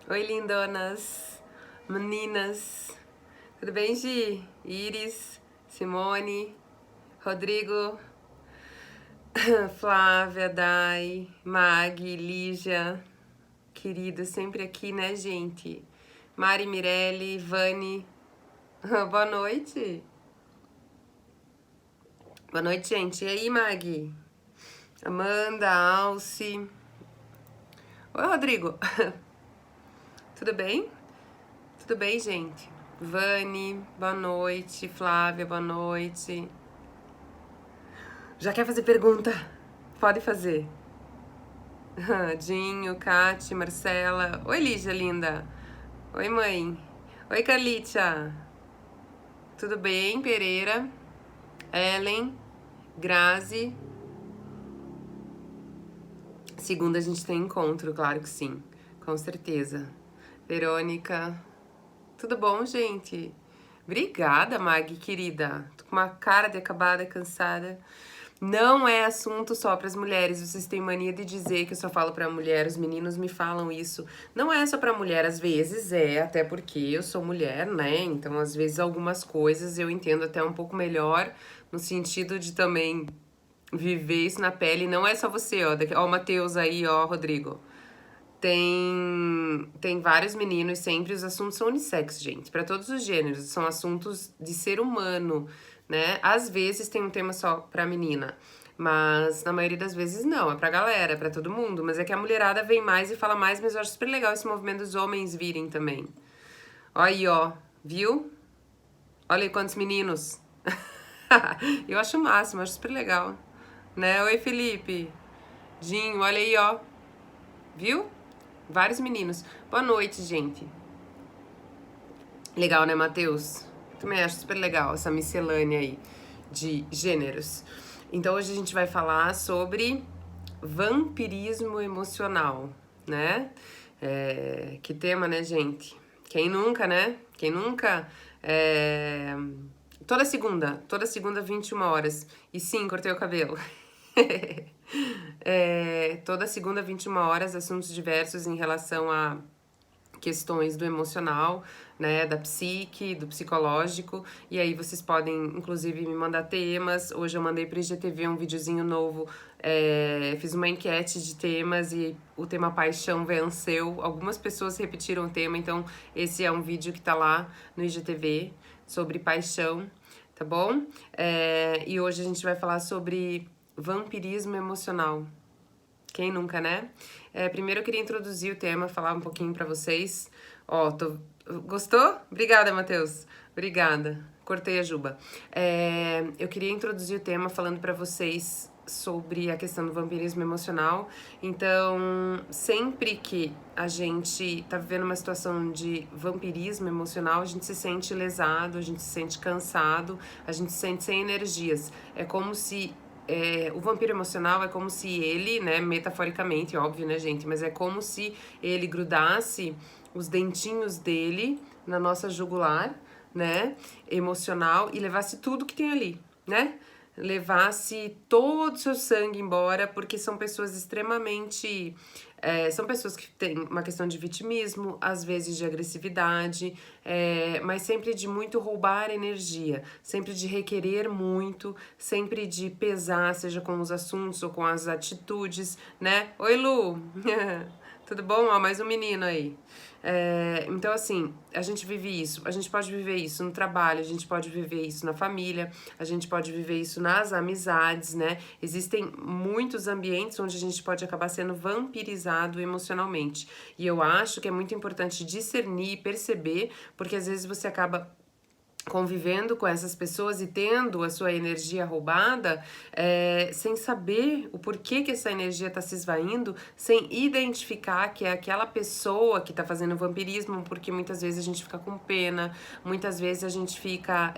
Oi, lindonas, meninas, tudo bem, Gi? Iris, Simone, Rodrigo, Flávia, Dai, Mag, Lígia, querida, sempre aqui, né, gente? Mari, Mirelle, Vani, boa noite. Boa noite, gente. E aí, Mag? Amanda, Alce. Oi, Rodrigo. Tudo bem? Tudo bem, gente? Vani, boa noite. Flávia, boa noite. Já quer fazer pergunta? Pode fazer. Dinho, Kati, Marcela. Oi, Lígia, linda. Oi, mãe. Oi, Carlitia. Tudo bem, Pereira? Ellen, Grazi. Segunda a gente tem encontro, claro que sim. Com certeza. Verônica. Tudo bom, gente? Obrigada, Mag, querida. Tô com uma cara de acabada, cansada. Não é assunto só para as mulheres. Vocês têm mania de dizer que eu só falo para mulher. Os meninos me falam isso. Não é só para mulher, às vezes é, até porque eu sou mulher, né? Então, às vezes algumas coisas eu entendo até um pouco melhor no sentido de também viver isso na pele. Não é só você, ó. Ó, o Matheus aí, ó, Rodrigo. Tem vários meninos, sempre os assuntos são unissex, gente, para todos os gêneros, são assuntos de ser humano, né? Às vezes tem um tema só pra menina, mas na maioria das vezes não, é pra galera, é pra todo mundo, mas é que a mulherada vem mais e fala mais, mas eu acho super legal esse movimento dos homens virem também. Ó aí, ó, viu? Olha aí quantos meninos. Eu acho o máximo, acho super legal, né? Oi, Felipe. Dinho, olha aí, ó. Viu? Vários meninos. Boa noite, gente. Legal, né, Matheus? Também acho super legal essa miscelânea aí de gêneros. Então hoje a gente vai falar sobre vampirismo emocional, né? Que tema, né, gente? Quem nunca, né? Quem nunca? Toda segunda, 21 horas. E sim, cortei o cabelo. Toda segunda, 21 horas, assuntos diversos em relação a questões do emocional, né, da psique, do psicológico, e aí vocês podem, inclusive, me mandar temas. Hoje eu mandei para o IGTV um videozinho novo, fiz uma enquete de temas e o tema paixão venceu. Algumas pessoas repetiram o tema, então esse é um vídeo que tá lá no IGTV sobre paixão, tá bom? E hoje a gente vai falar sobre vampirismo emocional. Quem nunca, né? Primeiro eu queria introduzir o tema, falar um pouquinho pra vocês. Ó, gostou? Obrigada, Matheus. Obrigada. Cortei a juba. Eu queria introduzir o tema falando pra vocês sobre a questão do vampirismo emocional. Então, sempre que a gente tá vivendo uma situação de vampirismo emocional, a gente se sente lesado, a gente se sente cansado, a gente se sente sem energias. É como se o vampiro emocional é como se ele, né, metaforicamente, óbvio, né, gente, mas é como se ele grudasse os dentinhos dele na nossa jugular, né, emocional, e levasse tudo que tem ali, né? Levasse todo o seu sangue embora, porque são pessoas extremamente. São pessoas que têm uma questão de vitimismo, às vezes de agressividade, mas sempre de muito roubar energia, sempre de requerer muito, sempre de pesar, seja com os assuntos ou com as atitudes, né? Oi, Lu! Tudo bom? Ó, mais um menino aí. Então, assim, a gente vive isso. A gente pode viver isso no trabalho, a gente pode viver isso na família, a gente pode viver isso nas amizades, né? Existem muitos ambientes onde a gente pode acabar sendo vampirizado emocionalmente. E eu acho que é muito importante discernir, perceber, porque às vezes você acaba convivendo com essas pessoas e tendo a sua energia roubada, sem saber o porquê que essa energia está se esvaindo, sem identificar que é aquela pessoa que está fazendo vampirismo, porque muitas vezes a gente fica com pena, muitas vezes a gente fica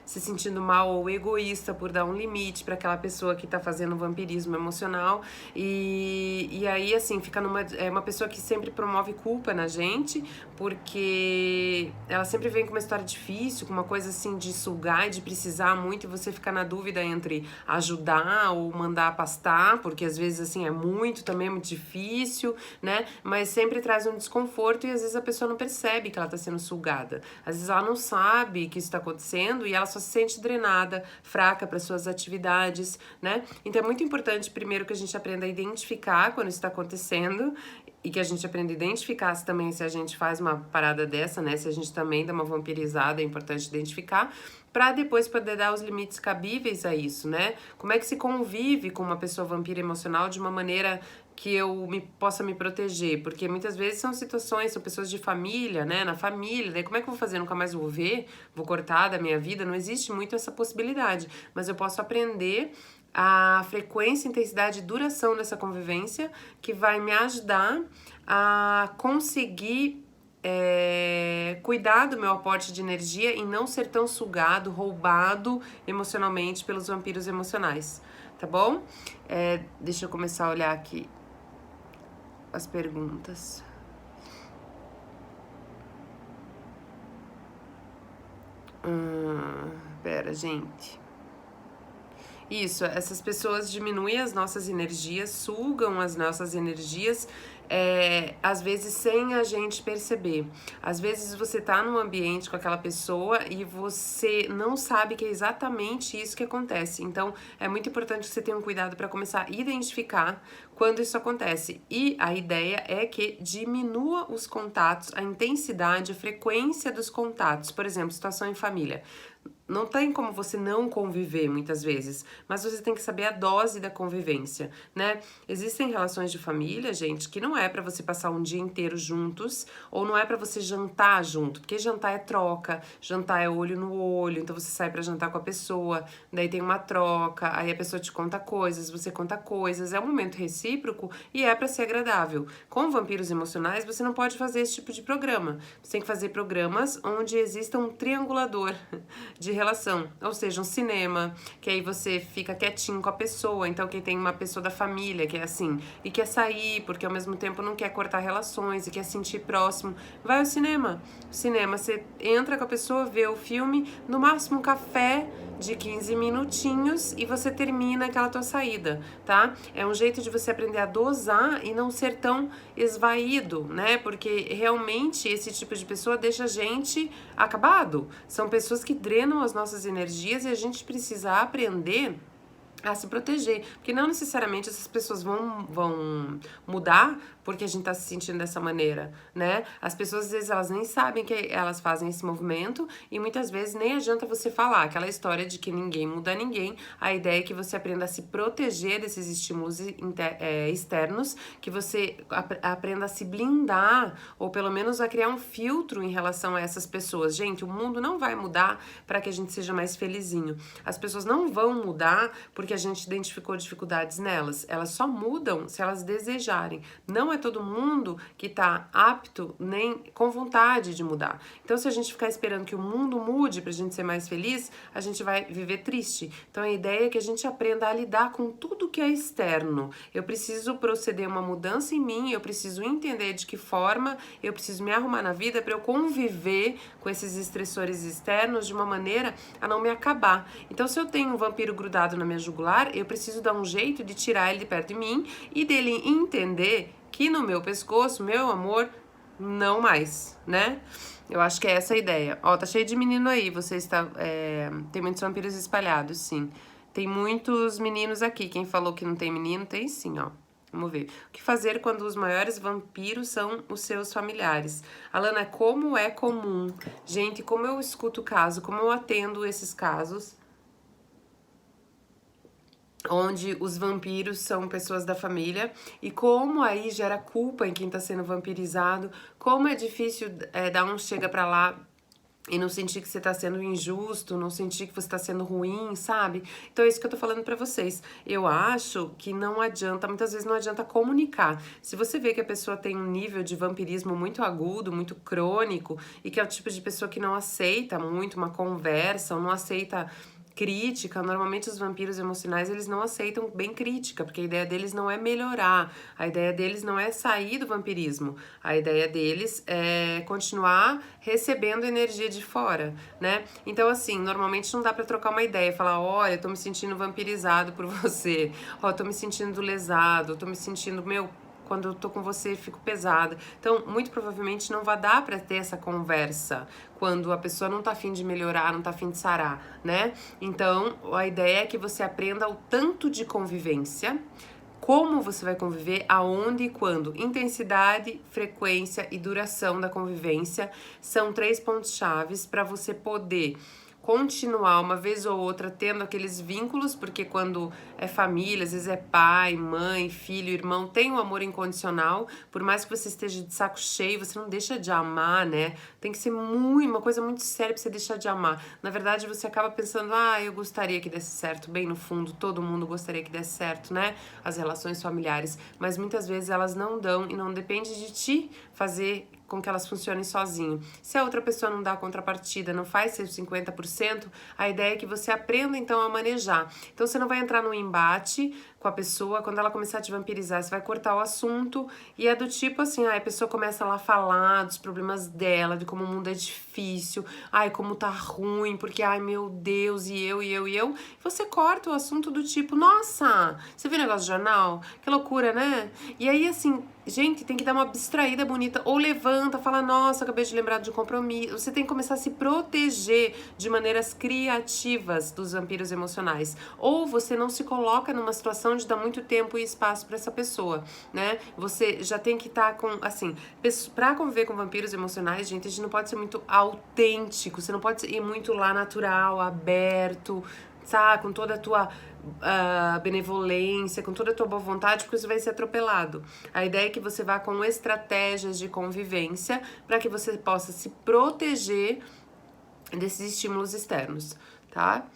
se sentindo mal ou egoísta por dar um limite para aquela pessoa que está fazendo vampirismo emocional, e aí assim, fica uma pessoa que sempre promove culpa na gente, porque ela sempre vem com uma história difícil, difícil, com uma coisa assim de sugar e de precisar muito, e você fica na dúvida entre ajudar ou mandar pastar, porque às vezes assim é muito, também é muito difícil, né? Mas sempre traz um desconforto e às vezes a pessoa não percebe que ela tá sendo sugada. Às vezes ela não sabe que isso tá acontecendo e ela só se sente drenada, fraca para suas atividades, né? Então é muito importante primeiro que a gente aprenda a identificar quando isso está acontecendo e que a gente aprenda a identificar também se a gente faz uma parada dessa, né? Se a gente também dá uma vampirizada, é importante identificar, para depois poder dar os limites cabíveis a isso, né? Como é que se convive com uma pessoa vampira emocional de uma maneira que eu possa me proteger? Porque muitas vezes são situações, são pessoas de família, né? Na família, daí como é que eu vou fazer? Nunca mais vou ver? Vou cortar da minha vida? Não existe muito essa possibilidade, mas eu posso aprender a frequência, intensidade e duração dessa convivência que vai me ajudar a conseguir cuidar do meu aporte de energia e não ser tão sugado, roubado emocionalmente pelos vampiros emocionais, tá bom? Deixa eu começar a olhar aqui as perguntas. Pera, gente. Isso, essas pessoas diminuem as nossas energias, sugam as nossas energias, às vezes sem a gente perceber. Às vezes você tá num ambiente com aquela pessoa e você não sabe que é exatamente isso que acontece. Então, é muito importante que você tenha um cuidado para começar a identificar quando isso acontece. E a ideia é que diminua os contatos, a intensidade, a frequência dos contatos. Por exemplo, situação em família. Não tem como você não conviver muitas vezes, mas você tem que saber a dose da convivência, né? Existem relações de família, gente, que não é pra você passar um dia inteiro juntos, ou não é pra você jantar junto, porque jantar é troca, jantar é olho no olho, então você sai pra jantar com a pessoa, daí tem uma troca, aí a pessoa te conta coisas, você conta coisas, é um momento recíproco e é pra ser agradável. Com vampiros emocionais, você não pode fazer esse tipo de programa. Você tem que fazer programas onde exista um triangulador de relação, ou seja, um cinema, que aí você fica quietinho com a pessoa, então quem tem uma pessoa da família que é assim, e quer sair, porque ao mesmo tempo não quer cortar relações e quer sentir próximo, vai ao cinema. Cinema, você entra com a pessoa, vê o filme, no máximo um café de 15 minutinhos e você termina aquela tua saída, tá? É um jeito de você aprender a dosar e não ser tão esvaído, né? Porque realmente esse tipo de pessoa deixa a gente acabado. São pessoas que drenam as nossas energias e a gente precisa aprender a se proteger, porque não necessariamente essas pessoas vão mudar porque a gente tá se sentindo dessa maneira, né? As pessoas, às vezes, elas nem sabem que elas fazem esse movimento e muitas vezes nem adianta você falar aquela história de que ninguém muda ninguém. A ideia é que você aprenda a se proteger desses estímulos externos, que você aprenda a se blindar ou pelo menos a criar um filtro em relação a essas pessoas. Gente, o mundo não vai mudar para que a gente seja mais felizinho. As pessoas não vão mudar porque a gente identificou dificuldades nelas. Elas só mudam se elas desejarem. Não é todo mundo que tá apto nem com vontade de mudar. Então, se a gente ficar esperando que o mundo mude pra gente ser mais feliz, a gente vai viver triste. Então, a ideia é que a gente aprenda a lidar com tudo que é externo. Eu preciso proceder uma mudança em mim, eu preciso entender de que forma eu preciso me arrumar na vida para eu conviver com esses estressores externos de uma maneira a não me acabar. Então, se eu tenho um vampiro grudado na minha jugular, eu preciso dar um jeito de tirar ele de perto de mim e dele entender que no meu pescoço, meu amor, não mais, né? Eu acho que é essa a ideia. Ó, tá cheio de menino aí, você está... tem muitos vampiros espalhados, sim. Tem muitos meninos aqui. Quem falou que não tem menino, tem sim, ó. Vamos ver. O que fazer quando os maiores vampiros são os seus familiares? Alana, como é comum. Gente, como eu escuto o caso, como eu atendo esses casos, onde os vampiros são pessoas da família e como aí gera culpa em quem tá sendo vampirizado, como é difícil dar um chega pra lá e não sentir que você tá sendo injusto, não sentir que você tá sendo ruim, sabe? Então é isso que eu tô falando pra vocês. Eu acho que não adianta, muitas vezes não adianta comunicar. Se você vê que a pessoa tem um nível de vampirismo muito agudo, muito crônico, e que é o tipo de pessoa que não aceita muito uma conversa, ou não aceita crítica, normalmente os vampiros emocionais, eles não aceitam bem crítica, porque a ideia deles não é melhorar, a ideia deles não é sair do vampirismo, a ideia deles é continuar recebendo energia de fora, né? Então, assim, normalmente não dá pra trocar uma ideia, falar, olha, eu tô me sentindo vampirizado por você, ó, eu tô me sentindo lesado, eu tô me sentindo, meu, quando eu tô com você, fico pesada. Então, muito provavelmente não vai dar pra ter essa conversa quando a pessoa não tá afim de melhorar, não tá afim de sarar, né? Então, a ideia é que você aprenda o tanto de convivência, como você vai conviver, aonde e quando. Intensidade, frequência e duração da convivência são 3 pontos chaves para você poder continuar uma vez ou outra tendo aqueles vínculos, porque quando é família, às vezes é pai, mãe, filho, irmão, tem um amor incondicional, por mais que você esteja de saco cheio, você não deixa de amar, né? Tem que ser uma coisa muito séria pra você deixar de amar. Na verdade, você acaba pensando, eu gostaria que desse certo, bem no fundo, todo mundo gostaria que desse certo, né? As relações familiares, mas muitas vezes elas não dão e não depende de ti fazer com que elas funcionem sozinho. Se a outra pessoa não dá a contrapartida, não faz seus 50%, a ideia é que você aprenda então a manejar. Então você não vai entrar num embate com a pessoa, quando ela começar a te vampirizar, você vai cortar o assunto e é do tipo assim, a pessoa começa lá a falar dos problemas dela, de como o mundo é difícil, como tá ruim, porque meu Deus, e eu, você corta o assunto do tipo, nossa, você viu o negócio do jornal? Que loucura, né? E aí assim, gente, tem que dar uma abstraída bonita, ou levanta, fala, nossa, acabei de lembrar de um compromisso. Você tem que começar a se proteger de maneiras criativas dos vampiros emocionais. Ou você não se coloca numa situação de dar muito tempo e espaço para essa pessoa, né? Você já tem que estar com, assim, pra conviver com vampiros emocionais, gente, a gente não pode ser muito autêntico, você não pode ir muito lá natural, aberto, sabe, com toda a tua benevolência, com toda a tua boa vontade, porque você vai ser atropelado. A ideia é que você vá com estratégias de convivência para que você possa se proteger desses estímulos externos, tá?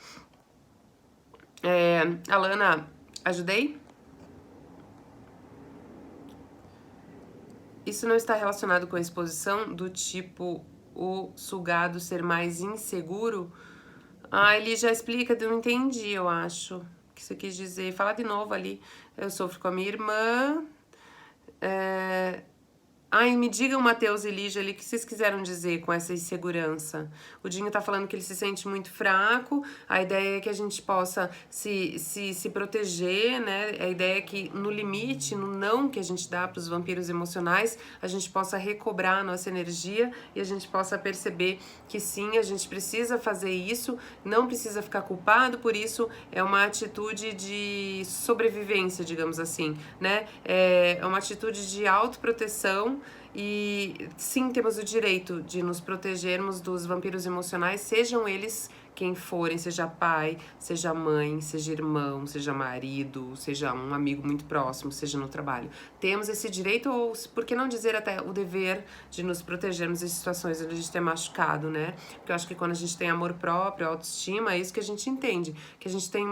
Alana, ajudei? Isso não está relacionado com a exposição do tipo o sugado ser mais inseguro? Ele já explica, eu não entendi, eu acho. O que você quis dizer? Fala de novo ali. Eu sofro com a minha irmã. Me digam, Matheus e Lígia, ali, o que vocês quiseram dizer com essa insegurança. O Dinho tá falando que ele se sente muito fraco, a ideia é que a gente possa se proteger, né? A ideia é que no limite, no não que a gente dá pros vampiros emocionais, a gente possa recobrar a nossa energia e a gente possa perceber que sim, a gente precisa fazer isso, não precisa ficar culpado por isso, é uma atitude de sobrevivência, digamos assim, né? É uma atitude de autoproteção. E sim, temos o direito de nos protegermos dos vampiros emocionais, sejam eles quem forem, seja pai, seja mãe, seja irmão, seja marido, seja um amigo muito próximo, seja no trabalho. Temos esse direito, ou por que não dizer até o dever de nos protegermos em situações onde a gente é machucado, né? Porque eu acho que quando a gente tem amor próprio, autoestima, é isso que a gente entende, que a gente tem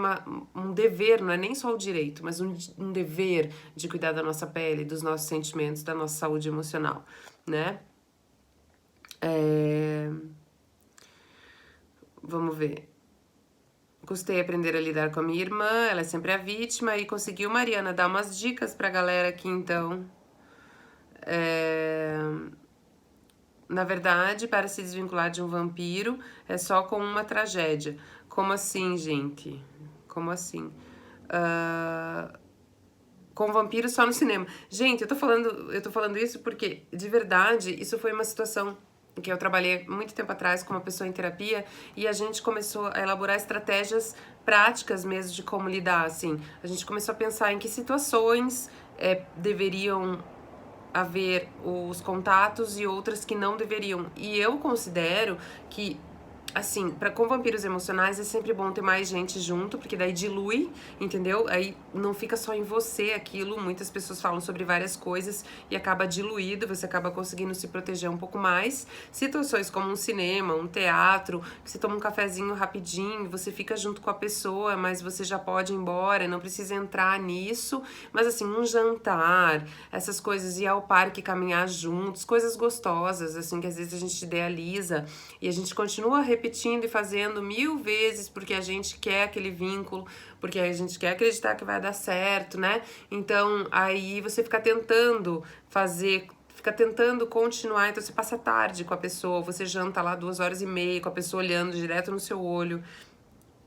um dever, não é nem só o direito, mas um dever de cuidar da nossa pele, dos nossos sentimentos, da nossa saúde emocional, né? Vamos ver. Custei aprender a lidar com a minha irmã, ela é sempre a vítima, e conseguiu, Mariana, dar umas dicas pra galera aqui, então. Na verdade, para se desvincular de um vampiro, é só com uma tragédia. Como assim, gente? Como assim? Com vampiro só no cinema. Gente, eu tô falando isso porque, de verdade, isso foi uma situação que eu trabalhei muito tempo atrás com uma pessoa em terapia e a gente começou a elaborar estratégias práticas mesmo de como lidar, assim. A gente começou a pensar em que situações deveriam haver os contatos e outras que não deveriam. E eu considero que, assim, com vampiros emocionais é sempre bom ter mais gente junto, porque daí dilui, entendeu? Aí não fica só em você aquilo. Muitas pessoas falam sobre várias coisas e acaba diluído, você acaba conseguindo se proteger um pouco mais. Situações como um cinema, um teatro, que você toma um cafezinho rapidinho, você fica junto com a pessoa, mas você já pode ir embora, não precisa entrar nisso. Mas assim, um jantar, essas coisas, ir ao parque, caminhar juntos, coisas gostosas, assim, que às vezes a gente idealiza e a gente continua repetindo e fazendo 1000 vezes porque a gente quer aquele vínculo, porque a gente quer acreditar que vai dar certo, né? Então, aí você fica tentando continuar, então você passa a tarde com a pessoa, você janta lá 2 horas e meia com a pessoa olhando direto no seu olho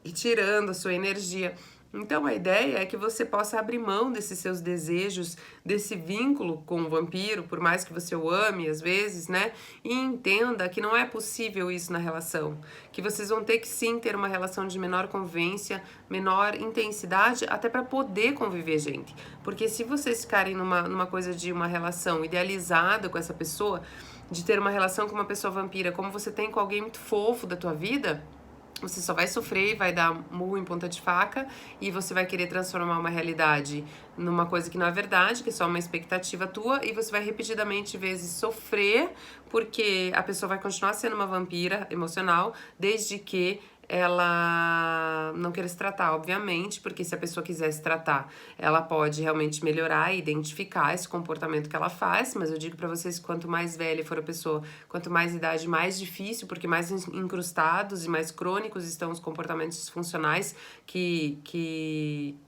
e tirando a sua energia. Então a ideia é que você possa abrir mão desses seus desejos, desse vínculo com o vampiro, por mais que você o ame às vezes, né? E entenda que não é possível isso na relação. Que vocês vão ter que sim ter uma relação de menor convivência, menor intensidade, até para poder conviver, gente. Porque se vocês ficarem numa coisa de uma relação idealizada com essa pessoa, de ter uma relação com uma pessoa vampira, como você tem com alguém muito fofo da tua vida, você só vai sofrer e vai dar murro em ponta de faca e você vai querer transformar uma realidade numa coisa que não é verdade, que é só uma expectativa tua, e você vai repetidamente vezes sofrer porque a pessoa vai continuar sendo uma vampira emocional, desde que ela não queira se tratar, obviamente, porque se a pessoa quiser se tratar, ela pode realmente melhorar e identificar esse comportamento que ela faz, mas eu digo pra vocês que quanto mais velha for a pessoa, quanto mais idade, mais difícil, porque mais incrustados e mais crônicos estão os comportamentos disfuncionais que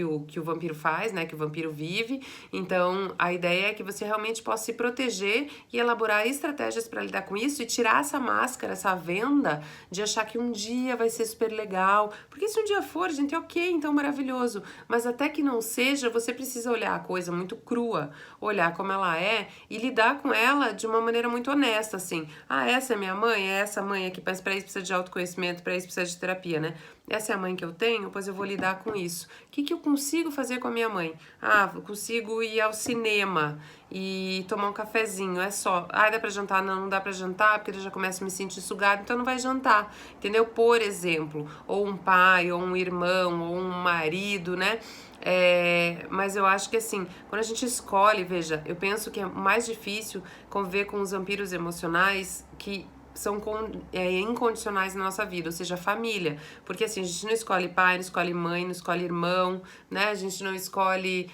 o vampiro faz, né, que o vampiro vive. Então, a ideia é que você realmente possa se proteger e elaborar estratégias para lidar com isso e tirar essa máscara, essa venda de achar que um dia vai ser super legal. Porque se um dia for, gente, é ok, então maravilhoso. Mas até que não seja, você precisa olhar a coisa muito crua, olhar como ela é e lidar com ela de uma maneira muito honesta, assim. Ah, essa é minha mãe? É essa mãe aqui, mas para isso precisa de autoconhecimento, para isso precisa de terapia, né? Essa é a mãe que eu tenho, pois eu vou lidar com isso. O que eu consigo fazer com a minha mãe? Ah, eu consigo ir ao cinema e tomar um cafezinho, é só. Ah, dá pra jantar? Não, não dá pra jantar, porque eu já começo a me sentir sugado, então não vai jantar, entendeu? Por exemplo, ou um pai, ou um irmão, ou um marido, né? Mas eu acho que assim, quando a gente escolhe, veja, eu penso que é mais difícil conviver com os vampiros emocionais que são incondicionais na nossa vida, ou seja, família. Porque assim, a gente não escolhe pai, não escolhe mãe, não escolhe irmão, né? A gente não escolhe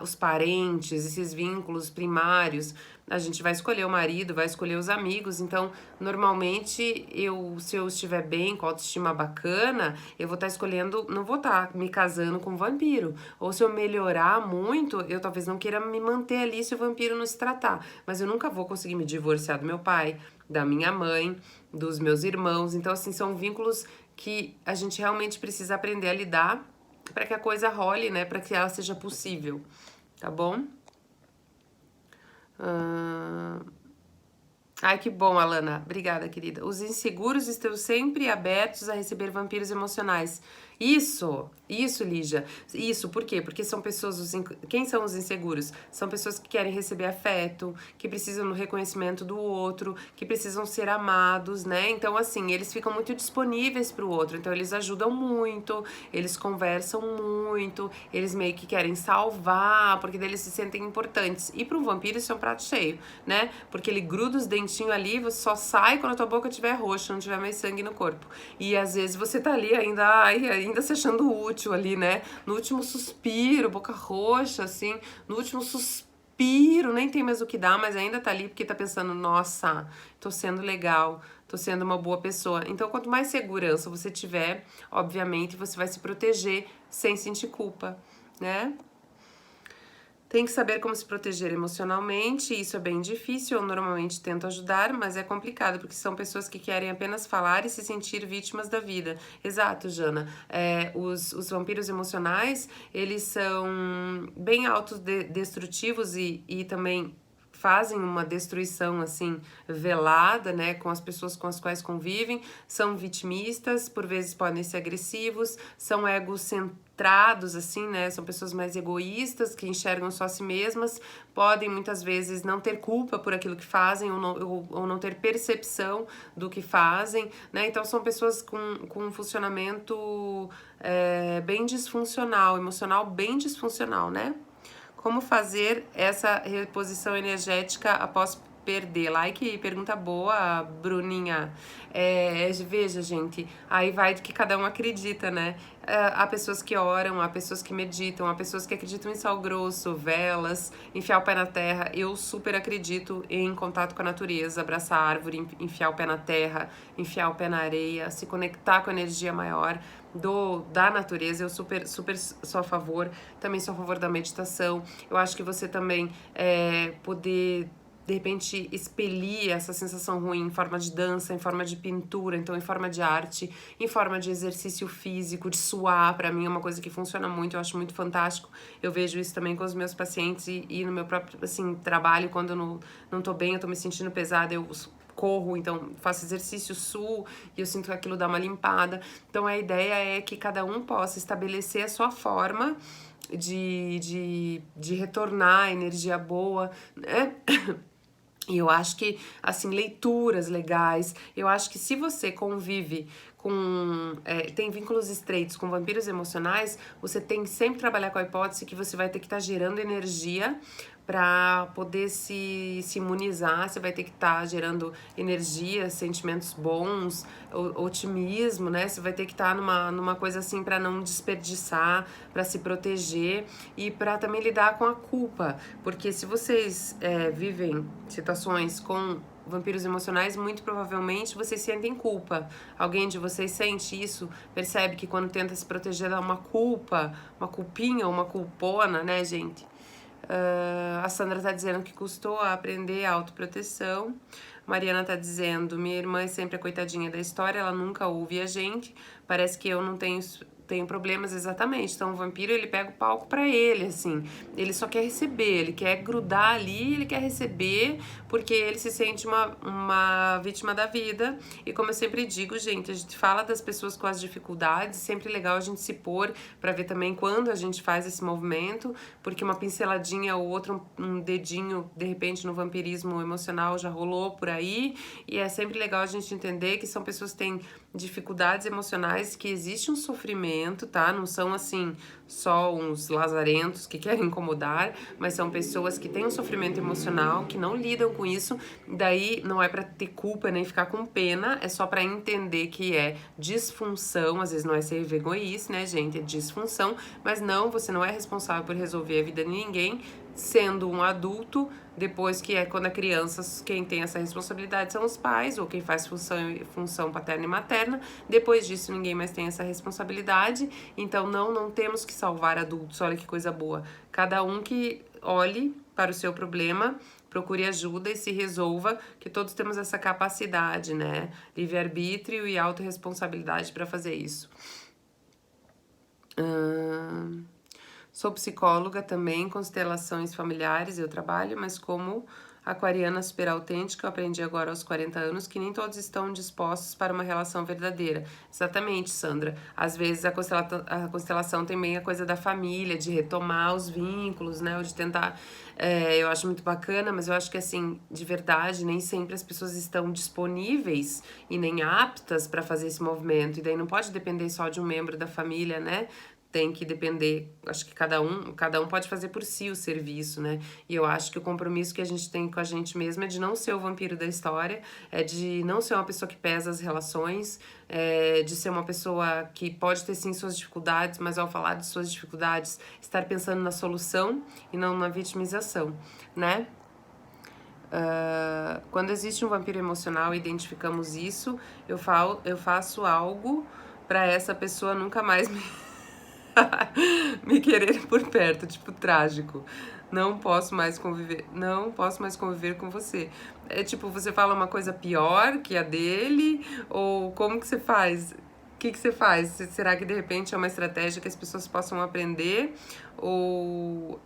os parentes, esses vínculos primários. A gente vai escolher o marido, vai escolher os amigos. Então, normalmente, se eu estiver bem, com autoestima bacana, eu vou estar escolhendo, não vou estar me casando com um vampiro. Ou se eu melhorar muito, eu talvez não queira me manter ali se o vampiro não se tratar. Mas eu nunca vou conseguir me divorciar do meu pai, da minha mãe, dos meus irmãos. Então, assim, são vínculos que a gente realmente precisa aprender a lidar para que a coisa role, né? Para que ela seja possível, tá bom? Ai, que bom, Alana. Obrigada, querida. Os inseguros estão sempre abertos a receber vampiros emocionais. Isso, Lígia. Isso, por quê? Porque são pessoas... Quem são os inseguros? São pessoas que querem receber afeto, que precisam do reconhecimento do outro, que precisam ser amados, né? Então, assim, eles ficam muito disponíveis pro outro. Então, eles ajudam muito, eles conversam muito, eles meio que querem salvar, porque daí eles se sentem importantes. E pro vampiro isso é um prato cheio, né? Porque ele gruda os dentinhos ali, você só sai quando a tua boca estiver roxa, não tiver mais sangue no corpo. E às vezes você tá ali ainda se achando útil ali, né? No último suspiro, boca roxa, assim, no último suspiro, nem tem mais o que dar, mas ainda tá ali porque tá pensando, nossa, tô sendo legal, tô sendo uma boa pessoa. Então, quanto mais segurança você tiver, obviamente, você vai se proteger sem sentir culpa, né? Tem que saber como se proteger emocionalmente, isso é bem difícil, eu normalmente tento ajudar, mas é complicado, porque são pessoas que querem apenas falar e se sentir vítimas da vida. Exato, Jana. Os vampiros emocionais, eles são bem autodestrutivos e também fazem uma destruição, assim, velada, né, com as pessoas com as quais convivem, são vitimistas, por vezes podem ser agressivos, são egocentrados, assim, né, são pessoas mais egoístas, que enxergam só a si mesmas, podem muitas vezes não ter culpa por aquilo que fazem ou não ter percepção do que fazem, né, então são pessoas com um funcionamento bem disfuncional, emocional bem disfuncional, né. Como fazer essa reposição energética após perder. Like aí, pergunta boa, Bruninha. Veja, gente, aí vai do que cada um acredita, né? Há pessoas que oram, há pessoas que meditam, há pessoas que acreditam em sal grosso, velas, enfiar o pé na terra. Eu super acredito em contato com a natureza, abraçar a árvore, enfiar o pé na terra, enfiar o pé na areia, se conectar com a energia maior da natureza. Eu super sou a favor. Também sou a favor da meditação. Eu acho que você também poder de repente expelir essa sensação ruim em forma de dança, em forma de pintura, então em forma de arte, em forma de exercício físico, de suar, pra mim é uma coisa que funciona muito, eu acho muito fantástico. Eu vejo isso também com os meus pacientes e no meu próprio, assim, trabalho, quando eu não tô bem, eu tô me sentindo pesada, eu corro, então faço exercício, suo e eu sinto que aquilo dá uma limpada. Então a ideia é que cada um possa estabelecer a sua forma de retornar energia boa, né? E eu acho que, assim, leituras legais, eu acho que se você convive tem vínculos estreitos com vampiros emocionais, você tem que sempre trabalhar com a hipótese que você vai ter que estar gerando energia para poder se imunizar, você vai ter que estar gerando energia, sentimentos bons, otimismo, né? Você vai ter que estar numa coisa assim para não desperdiçar, para se proteger e para também lidar com a culpa, porque se vocês vivem situações com vampiros emocionais, muito provavelmente vocês sentem culpa. Alguém de vocês sente isso? Percebe que quando tenta se proteger dá uma culpa, uma culpinha, uma culpona, né, gente? A Sandra tá dizendo que custou a aprender a autoproteção. Mariana tá dizendo, minha irmã é sempre a coitadinha da história, ela nunca ouve a gente. Parece que eu não tenho problemas, exatamente. Então o vampiro, ele pega o palco pra ele, assim. Ele só quer receber, ele quer grudar ali, ele quer receber, porque ele se sente uma vítima da vida. E como eu sempre digo, gente, a gente fala das pessoas com as dificuldades, sempre legal a gente se pôr pra ver também quando a gente faz esse movimento, porque uma pinceladinha ou outra, um dedinho, de repente, no vampirismo emocional já rolou por aí. E é sempre legal a gente entender que são pessoas que têm dificuldades emocionais, que existe um sofrimento, tá? Não são, assim, só uns lazarentos que querem incomodar, mas são pessoas que têm um sofrimento emocional, que não lidam com isso. Daí não é pra ter culpa nem ficar com pena, é só pra entender que é disfunção. Às vezes não é ser egoísta, né, gente? É disfunção, mas não, você não é responsável por resolver a vida de ninguém, sendo um adulto. Depois que quando é criança, quem tem essa responsabilidade são os pais, ou quem faz função paterna e materna. Depois disso, ninguém mais tem essa responsabilidade. Então, não temos que salvar adultos, olha que coisa boa. Cada um que olhe para o seu problema, procure ajuda e se resolva, que todos temos essa capacidade, né? Livre-arbítrio e autorresponsabilidade para fazer isso. Sou psicóloga também, constelações familiares eu trabalho, mas como aquariana super autêntica, eu aprendi agora aos 40 anos que nem todos estão dispostos para uma relação verdadeira. Exatamente, Sandra. Às vezes a constelação tem bem a coisa da família, de retomar os vínculos, né? Ou de tentar. Eu acho muito bacana, mas eu acho que, assim, de verdade, nem sempre as pessoas estão disponíveis e nem aptas para fazer esse movimento. E daí não pode depender só de um membro da família, né? Tem que depender, acho que cada um pode fazer por si o serviço, né? E eu acho que o compromisso que a gente tem com a gente mesmo é de não ser o vampiro da história, é de não ser uma pessoa que pesa as relações, de ser uma pessoa que pode ter sim suas dificuldades, mas ao falar de suas dificuldades, estar pensando na solução e não na vitimização, né? Quando existe um vampiro emocional e identificamos isso, eu faço algo para essa pessoa nunca mais me querer por perto, tipo, trágico. Não posso mais conviver com você. É tipo, você fala uma coisa pior que a dele? Ou como que você faz? O que você faz? Será que de repente é uma estratégia que as pessoas possam aprender? Ou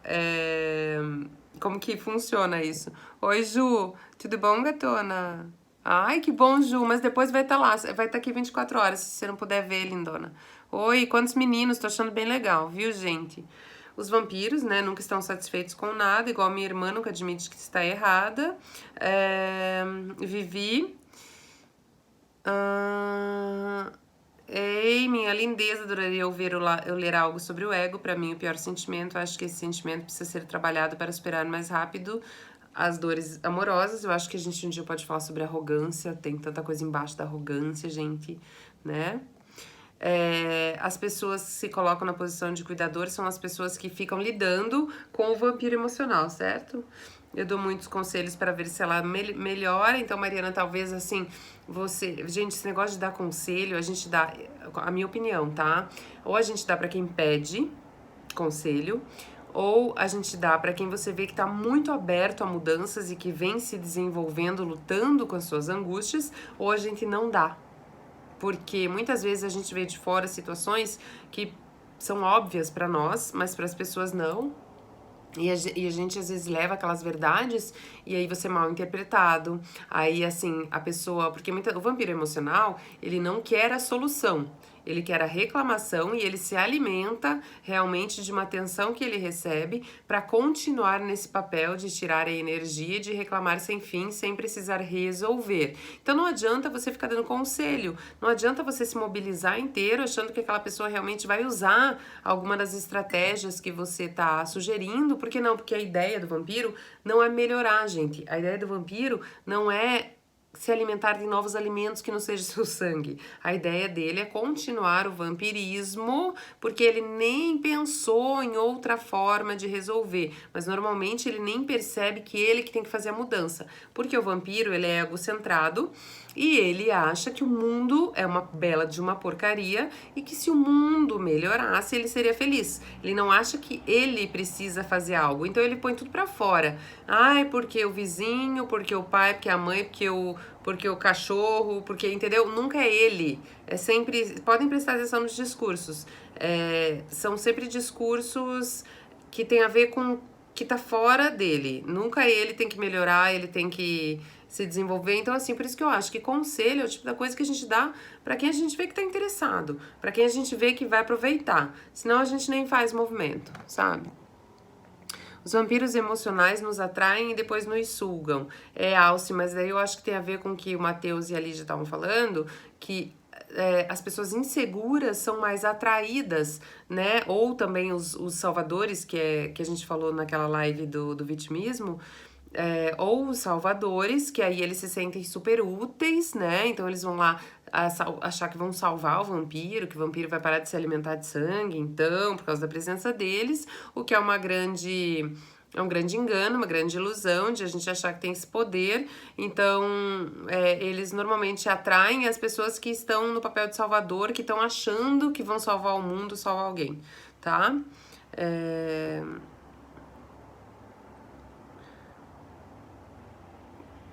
como que funciona isso? Oi, Ju, tudo bom, gatona? Ai, que bom, Ju, mas depois vai estar lá, vai estar aqui 24 horas, se você não puder ver, lindona. Oi, quantos meninos, tô achando bem legal, viu, gente? Os vampiros, né, nunca estão satisfeitos com nada, igual minha irmã nunca admite que está errada. Vivi. Ei, minha lindeza, adoraria eu ler algo sobre o ego. Para mim, o pior sentimento, acho que esse sentimento precisa ser trabalhado para superar mais rápido as dores amorosas. Eu acho que a gente um dia pode falar sobre arrogância, tem tanta coisa embaixo da arrogância, gente, né? As pessoas que se colocam na posição de cuidador são as pessoas que ficam lidando com o vampiro emocional, certo? Eu dou muitos conselhos para ver se ela melhora. Então, Mariana, talvez assim, você. Gente, esse negócio de dar conselho, a gente dá. A minha opinião, tá? Ou a gente dá para quem pede conselho, ou a gente dá para quem você vê que tá muito aberto a mudanças e que vem se desenvolvendo, lutando com as suas angústias, ou a gente não dá. Porque muitas vezes a gente vê de fora situações que são óbvias para nós, mas para as pessoas não. E a gente às vezes leva aquelas verdades e aí você é mal interpretado. Aí assim, a pessoa. Porque o vampiro emocional, ele não quer a solução. Ele quer a reclamação e ele se alimenta realmente de uma atenção que ele recebe para continuar nesse papel de tirar a energia, de reclamar sem fim, sem precisar resolver. Então não adianta você ficar dando conselho, não adianta você se mobilizar inteiro achando que aquela pessoa realmente vai usar alguma das estratégias que você está sugerindo. Por que não? Porque a ideia do vampiro não é melhorar, gente. A ideia do vampiro não é se alimentar de novos alimentos que não seja seu sangue. A ideia dele é continuar o vampirismo, porque ele nem pensou em outra forma de resolver. Mas normalmente ele nem percebe que ele que tem que fazer a mudança. Porque o vampiro, ele é egocentrado e ele acha que o mundo é uma bela de uma porcaria e que se o mundo melhorasse, ele seria feliz. Ele não acha que ele precisa fazer algo. Então ele põe tudo pra fora. Ai, porque o vizinho, porque o pai, porque a mãe, porque o cachorro, porque, entendeu? Nunca é ele. É sempre. Podem prestar atenção nos discursos. São sempre discursos que tem a ver com que tá fora dele. Nunca ele tem que melhorar, ele tem que se desenvolver. Então, assim, por isso que eu acho que conselho é o tipo da coisa que a gente dá pra quem a gente vê que tá interessado, pra quem a gente vê que vai aproveitar. Senão a gente nem faz movimento, sabe? Os vampiros emocionais nos atraem e depois nos sugam. Alce, mas daí eu acho que tem a ver com o que o Matheus e a Lígia estavam falando, que as pessoas inseguras são mais atraídas, né? Ou também os salvadores, que a gente falou naquela live do vitimismo, ou os salvadores, que aí eles se sentem super úteis, né? Então eles vão lá achar que vão salvar que o vampiro vai parar de se alimentar de sangue, então, por causa da presença deles, o que é um grande engano, uma grande ilusão de a gente achar que tem esse poder. Então, eles normalmente atraem as pessoas que estão no papel de salvador, que estão achando que vão salvar o mundo, salvar alguém, tá?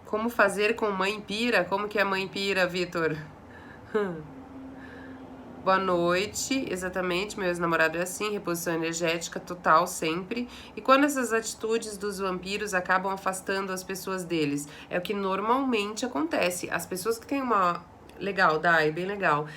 Como fazer com mãe pira? Como que é mãe pira, Vitor? Boa noite, exatamente, meu ex-namorado é assim, reposição energética total sempre. E quando essas atitudes dos vampiros acabam afastando as pessoas deles? É o que normalmente acontece. As pessoas que têm uma... Legal, Dai, bem legal.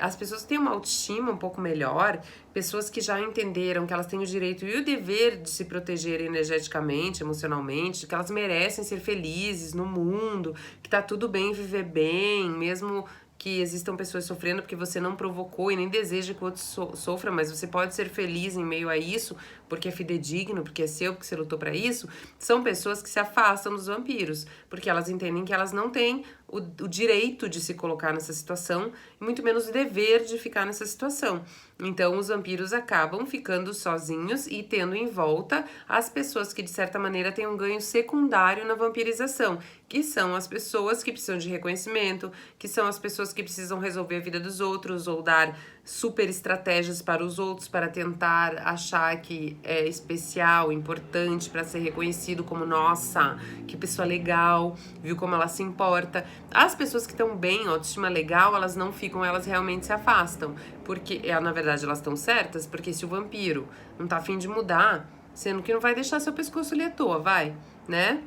As pessoas que têm uma autoestima um pouco melhor, pessoas que já entenderam que elas têm o direito e o dever de se proteger energeticamente, emocionalmente, que elas merecem ser felizes no mundo, que tá tudo bem viver bem, mesmo que existam pessoas sofrendo porque você não provocou e nem deseja que o outro sofra, mas você pode ser feliz em meio a isso, porque é fidedigno, porque é seu, porque você lutou para isso. São pessoas que se afastam dos vampiros, porque elas entendem que elas não têm o direito de se colocar nessa situação, e muito menos o dever de ficar nessa situação. Então, os vampiros acabam ficando sozinhos e tendo em volta as pessoas que, de certa maneira, têm um ganho secundário na vampirização, que são as pessoas que precisam de reconhecimento, que são as pessoas que precisam resolver a vida dos outros ou dar super estratégias para os outros para tentar achar que é especial, importante para ser reconhecido como nossa, que pessoa legal, viu como ela se importa. As pessoas que estão bem, autoestima legal, elas não ficam, elas realmente se afastam, porque na verdade elas estão certas, porque se o vampiro não tá afim de mudar, sendo que não vai deixar seu pescoço ali à toa, vai, né?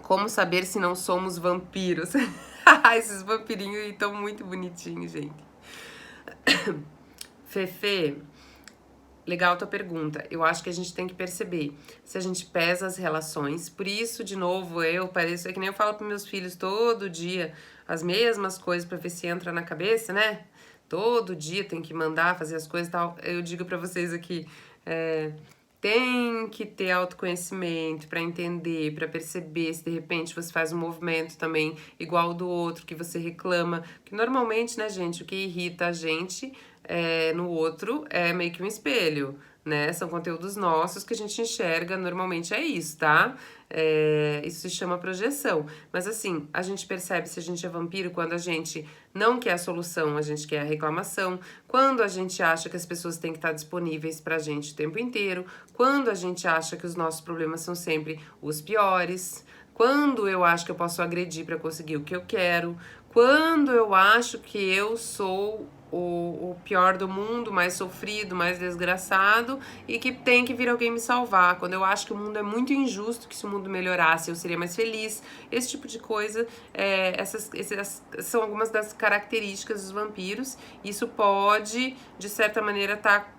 Como saber se não somos vampiros? Esses vampirinhos estão muito bonitinhos, gente. Fefe, legal tua pergunta. Eu acho que a gente tem que perceber se a gente pesa as relações. Por isso, de novo, é que nem eu falo para meus filhos todo dia as mesmas coisas para ver se entra na cabeça, né? Todo dia tem que mandar fazer as coisas e tal. Eu digo para vocês aqui, tem que ter autoconhecimento para entender, para perceber se de repente você faz um movimento também igual ao do outro, que você reclama. Que normalmente, né, gente, o que irrita a gente no outro é meio que um espelho, né? São conteúdos nossos que a gente enxerga, normalmente é isso, tá? Isso se chama projeção. Mas assim, a gente percebe se a gente é vampiro quando a gente não quer a solução, a gente quer a reclamação, quando a gente acha que as pessoas têm que estar disponíveis pra gente o tempo inteiro, quando a gente acha que os nossos problemas são sempre os piores, quando eu acho que eu posso agredir para conseguir o que eu quero, quando eu acho que eu sou o pior do mundo, mais sofrido, mais desgraçado e que tem que vir alguém me salvar. Quando eu acho que o mundo é muito injusto, que se o mundo melhorasse eu seria mais feliz. Esse tipo de coisa, essas são algumas das características dos vampiros. Isso pode, de certa maneira, estar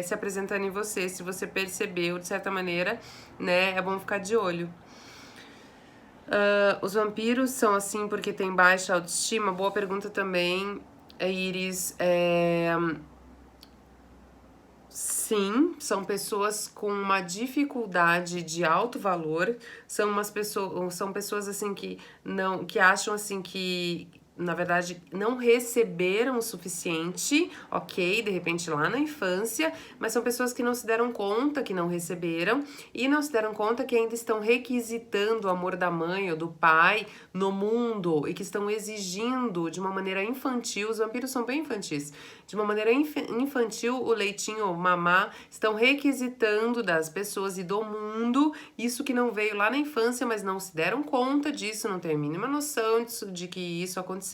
se apresentando em você. Se você percebeu, de certa maneira, né, é bom ficar de olho. Os vampiros são assim porque têm baixa autoestima? Boa pergunta também, Iris. Sim, são pessoas com uma dificuldade de alto valor, são pessoas assim que não, que acham assim que na verdade não receberam o suficiente, ok, de repente lá na infância, mas são pessoas que não se deram conta que não receberam e não se deram conta que ainda estão requisitando o amor da mãe ou do pai no mundo e que estão exigindo de uma maneira infantil. Os vampiros são bem infantis, de uma maneira infantil, o leitinho, o mamá, estão requisitando das pessoas e do mundo isso que não veio lá na infância, mas não se deram conta disso, não tem a mínima noção de que isso aconteceu.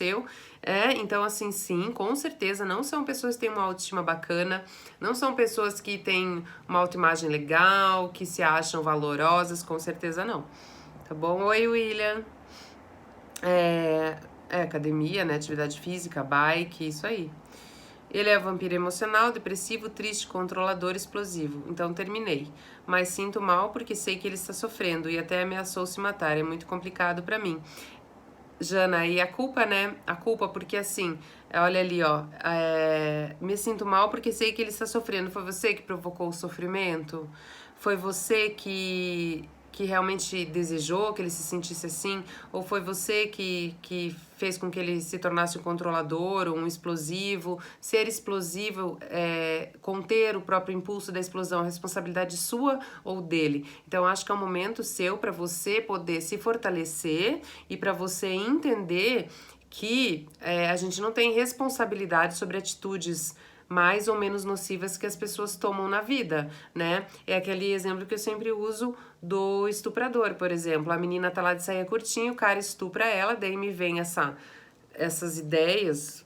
Então assim, sim, com certeza não são pessoas que têm uma autoestima bacana, não são pessoas que têm uma autoimagem legal, que se acham valorosas, com certeza não. Tá bom? Oi, William. Academia, né? Atividade física, bike, isso aí. Ele é vampiro emocional, depressivo, triste, controlador, explosivo. Então terminei. Mas sinto mal porque sei que ele está sofrendo e até ameaçou se matar. É muito complicado pra mim. Jana, e a culpa, né? A culpa porque assim, olha ali, ó. Me sinto mal porque sei que ele está sofrendo. Foi você que provocou o sofrimento? Foi você que realmente desejou que ele se sentisse assim? Ou foi você que fez com que ele se tornasse um controlador, um explosivo? Ser explosivo, conter o próprio impulso da explosão, a responsabilidade sua ou dele? Então, acho que é um momento seu para você poder se fortalecer e para você entender que a gente não tem responsabilidade sobre atitudes mais ou menos nocivas que as pessoas tomam na vida, né? É aquele exemplo que eu sempre uso do estuprador, por exemplo. A menina tá lá de saia curtinha, o cara estupra ela, daí me vem essas ideias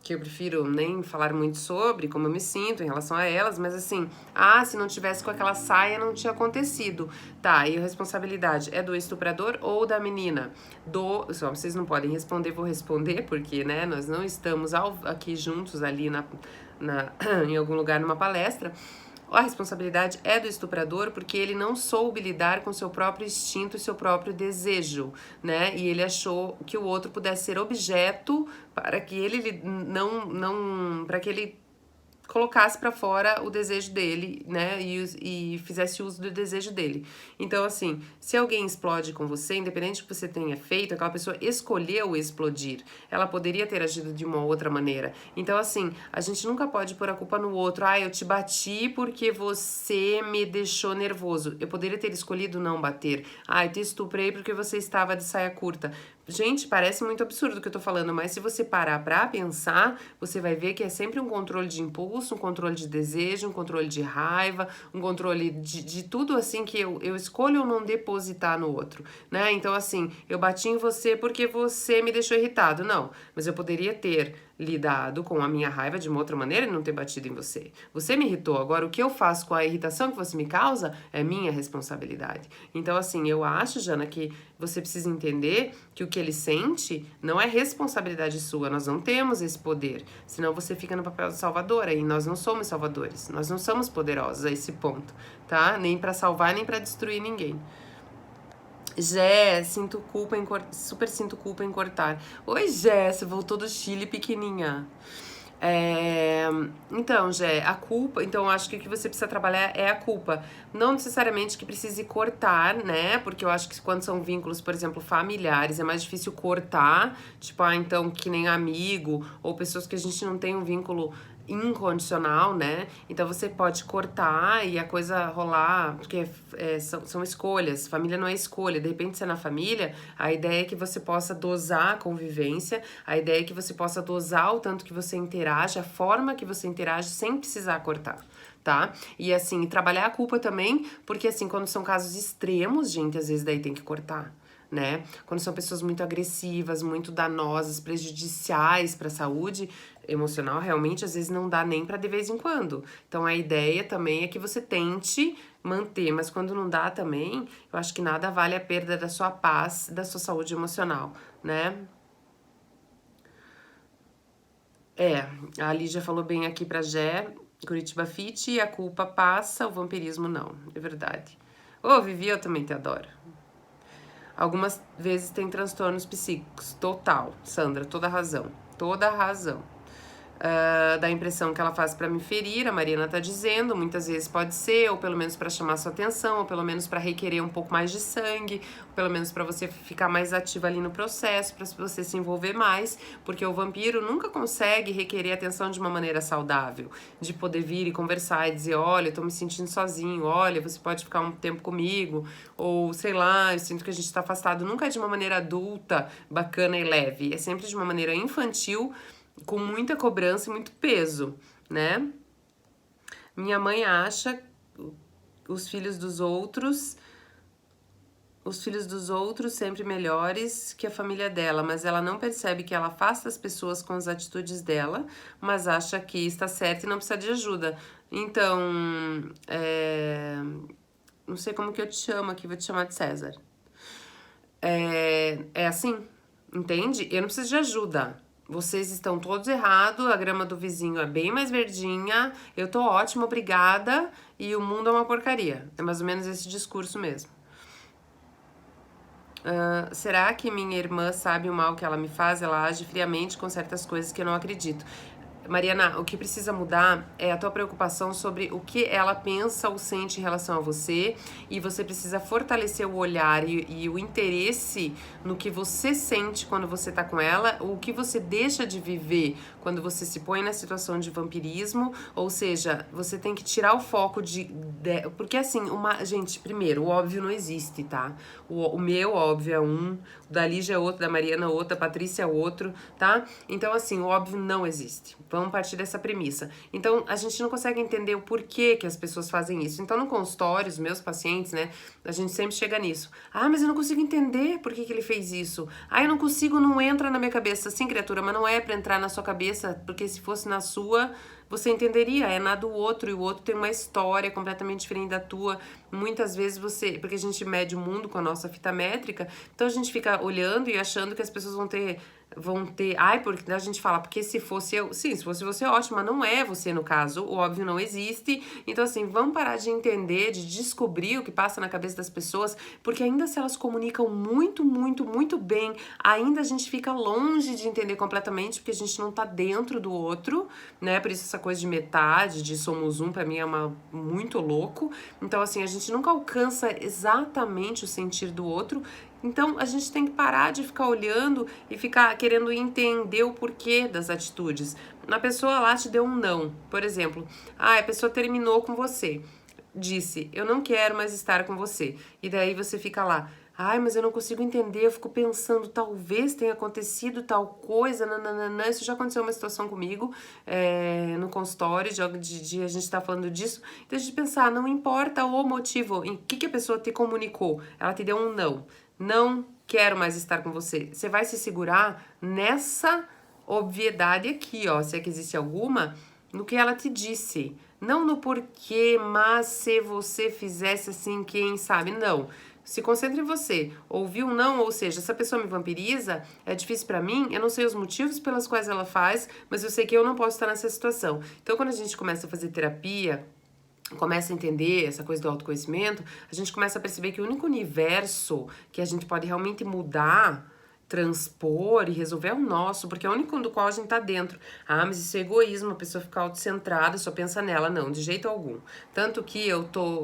que eu prefiro nem falar muito sobre, como eu me sinto em relação a elas, mas assim, se não tivesse com aquela saia não tinha acontecido. Tá, e a responsabilidade é do estuprador ou da menina? Só, vocês não podem responder, vou responder, porque, né, nós não estamos aqui juntos ali em algum lugar numa palestra. A responsabilidade é do estuprador porque ele não soube lidar com seu próprio instinto e seu próprio desejo, né? E ele achou que o outro pudesse ser objeto para que ele para que ele colocasse para fora o desejo dele, né, e fizesse uso do desejo dele. Então, assim, se alguém explode com você, independente do que você tenha feito, aquela pessoa escolheu explodir. Ela poderia ter agido de uma outra maneira. Então, assim, a gente nunca pode pôr a culpa no outro. Eu te bati porque você me deixou nervoso. Eu poderia ter escolhido não bater. Eu te estuprei porque você estava de saia curta. Gente, parece muito absurdo o que eu tô falando, mas se você parar pra pensar, você vai ver que é sempre um controle de impulso, um controle de desejo, um controle de raiva, um controle de tudo assim que eu escolho ou não depositar no outro, né? Então, assim, eu bati em você porque você me deixou irritado. Não, mas eu poderia ter lidado com a minha raiva de uma outra maneira e não ter batido em você. Você me irritou, agora o que eu faço com a irritação que você me causa é minha responsabilidade. Então, assim, eu acho, Jana, que você precisa entender que o que ele sente não é responsabilidade sua, nós não temos esse poder, senão você fica no papel de salvadora e nós não somos salvadores, nós não somos poderosos a esse ponto, tá? Nem pra salvar, nem pra destruir ninguém. Jé, super sinto culpa em cortar. Oi, Jé, você voltou do Chile pequenininha. É, então, Gé, a culpa. Então, eu acho que o que você precisa trabalhar é a culpa. Não necessariamente que precise cortar, né? Porque eu acho que quando são vínculos, por exemplo, familiares, é mais difícil cortar. Tipo, então, que nem amigo, ou pessoas que a gente não tem um vínculo incondicional, né? Então você pode cortar e a coisa rolar, porque são escolhas, família não é escolha, de repente você é na família, a ideia é que você possa dosar a convivência, a ideia é que você possa dosar o tanto que você interage, a forma que você interage sem precisar cortar. Tá? E assim, trabalhar a culpa também, porque assim, quando são casos extremos, gente, às vezes daí tem que cortar, né? Quando são pessoas muito agressivas, muito danosas, prejudiciais para a saúde emocional, realmente às vezes não dá nem para de vez em quando. Então a ideia também é que você tente manter, mas quando não dá também, eu acho que nada vale a perda da sua paz, da sua saúde emocional, né? É, a Lígia falou bem aqui pra Gé, Curitiba Fit, a culpa passa, o vampirismo não, é verdade. Ô, Vivi, eu também te adoro. Algumas vezes tem transtornos psíquicos. Total, Sandra, toda razão. Toda razão. Dá a impressão que ela faz para me ferir, a Mariana tá dizendo, muitas vezes pode ser, ou pelo menos para chamar sua atenção, ou pelo menos para requerer um pouco mais de sangue, ou pelo menos para você ficar mais ativa ali no processo, para você se envolver mais, porque o vampiro nunca consegue requerer atenção de uma maneira saudável, de poder vir e conversar e dizer, olha, eu tô me sentindo sozinho, olha, você pode ficar um tempo comigo, ou sei lá, eu sinto que a gente tá afastado, nunca é de uma maneira adulta, bacana e leve, é sempre de uma maneira infantil, com muita cobrança e muito peso, né? Minha mãe acha os filhos dos outros, os filhos dos outros sempre melhores que a família dela, mas ela não percebe que ela afasta as pessoas com as atitudes dela, mas acha que está certa e não precisa de ajuda. Então, não sei como que eu te chamo aqui, vou te chamar de César. É assim, entende? Eu não preciso de ajuda. Vocês estão todos errados, a grama do vizinho é bem mais verdinha, eu tô ótima, obrigada, e o mundo é uma porcaria. É mais ou menos esse discurso mesmo. Será que minha irmã sabe o mal que ela me faz? Ela age friamente com certas coisas que eu não acredito. Mariana, o que precisa mudar é a tua preocupação sobre o que ela pensa ou sente em relação a você, e você precisa fortalecer o olhar e o interesse no que você sente quando você tá com ela, ou o que você deixa de viver quando você se põe na situação de vampirismo, ou seja, você tem que tirar o foco porque assim, gente, primeiro, o óbvio não existe, tá? O meu óbvio é um, o da Lígia é outro, da Mariana é outro, da Patrícia é outro, tá? Então assim, o óbvio não existe. Vamos partir dessa premissa. Então, a gente não consegue entender o porquê que as pessoas fazem isso. Então, no consultório, os meus pacientes, né, a gente sempre chega nisso. Ah, mas eu não consigo entender por que ele fez isso. Ah, eu não consigo, não entra na minha cabeça. Sim, criatura, mas não é pra entrar na sua cabeça, porque se fosse na sua, você entenderia. É na do outro, e o outro tem uma história completamente diferente da tua. Muitas vezes porque a gente mede o mundo com a nossa fita métrica, então a gente fica olhando e achando que as pessoas vão ter, porque a gente fala, porque se fosse eu, sim, se fosse você, ótimo, mas não é você no caso, o óbvio não existe. Então assim, vamos parar de entender, de descobrir o que passa na cabeça das pessoas, porque ainda se elas comunicam muito, muito, muito bem, ainda a gente fica longe de entender completamente, porque a gente não tá dentro do outro, né? Por isso essa coisa de metade, de somos um, pra mim é muito louco. Então assim, a gente nunca alcança exatamente o sentir do outro. Então, a gente tem que parar de ficar olhando e ficar querendo entender o porquê das atitudes. A pessoa lá te deu um não, por exemplo. A pessoa terminou com você. Disse, eu não quero mais estar com você. E daí você fica lá, mas eu não consigo entender, eu fico pensando, talvez tenha acontecido tal coisa, nananana. Isso já aconteceu uma situação comigo, no consultório, de a gente tá falando disso. Então, a gente pensar, não importa o motivo, em que a pessoa te comunicou, ela te deu um não. Não quero mais estar com você. Você vai se segurar nessa obviedade aqui, ó, se é que existe alguma, no que ela te disse. Não no porquê, mas se você fizesse assim, quem sabe? Não. Se concentre em você. Ouviu um não, ou seja, essa pessoa me vampiriza, é difícil pra mim, eu não sei os motivos pelos quais ela faz, mas eu sei que eu não posso estar nessa situação. Então, quando a gente começa a fazer terapia, começa a entender essa coisa do autoconhecimento, a gente começa a perceber que o único universo que a gente pode realmente mudar transpor e resolver é o nosso, porque é o único do qual a gente tá dentro. Ah, mas isso é egoísmo, a pessoa fica autocentrada, só pensa nela. Não, de jeito algum. Tanto que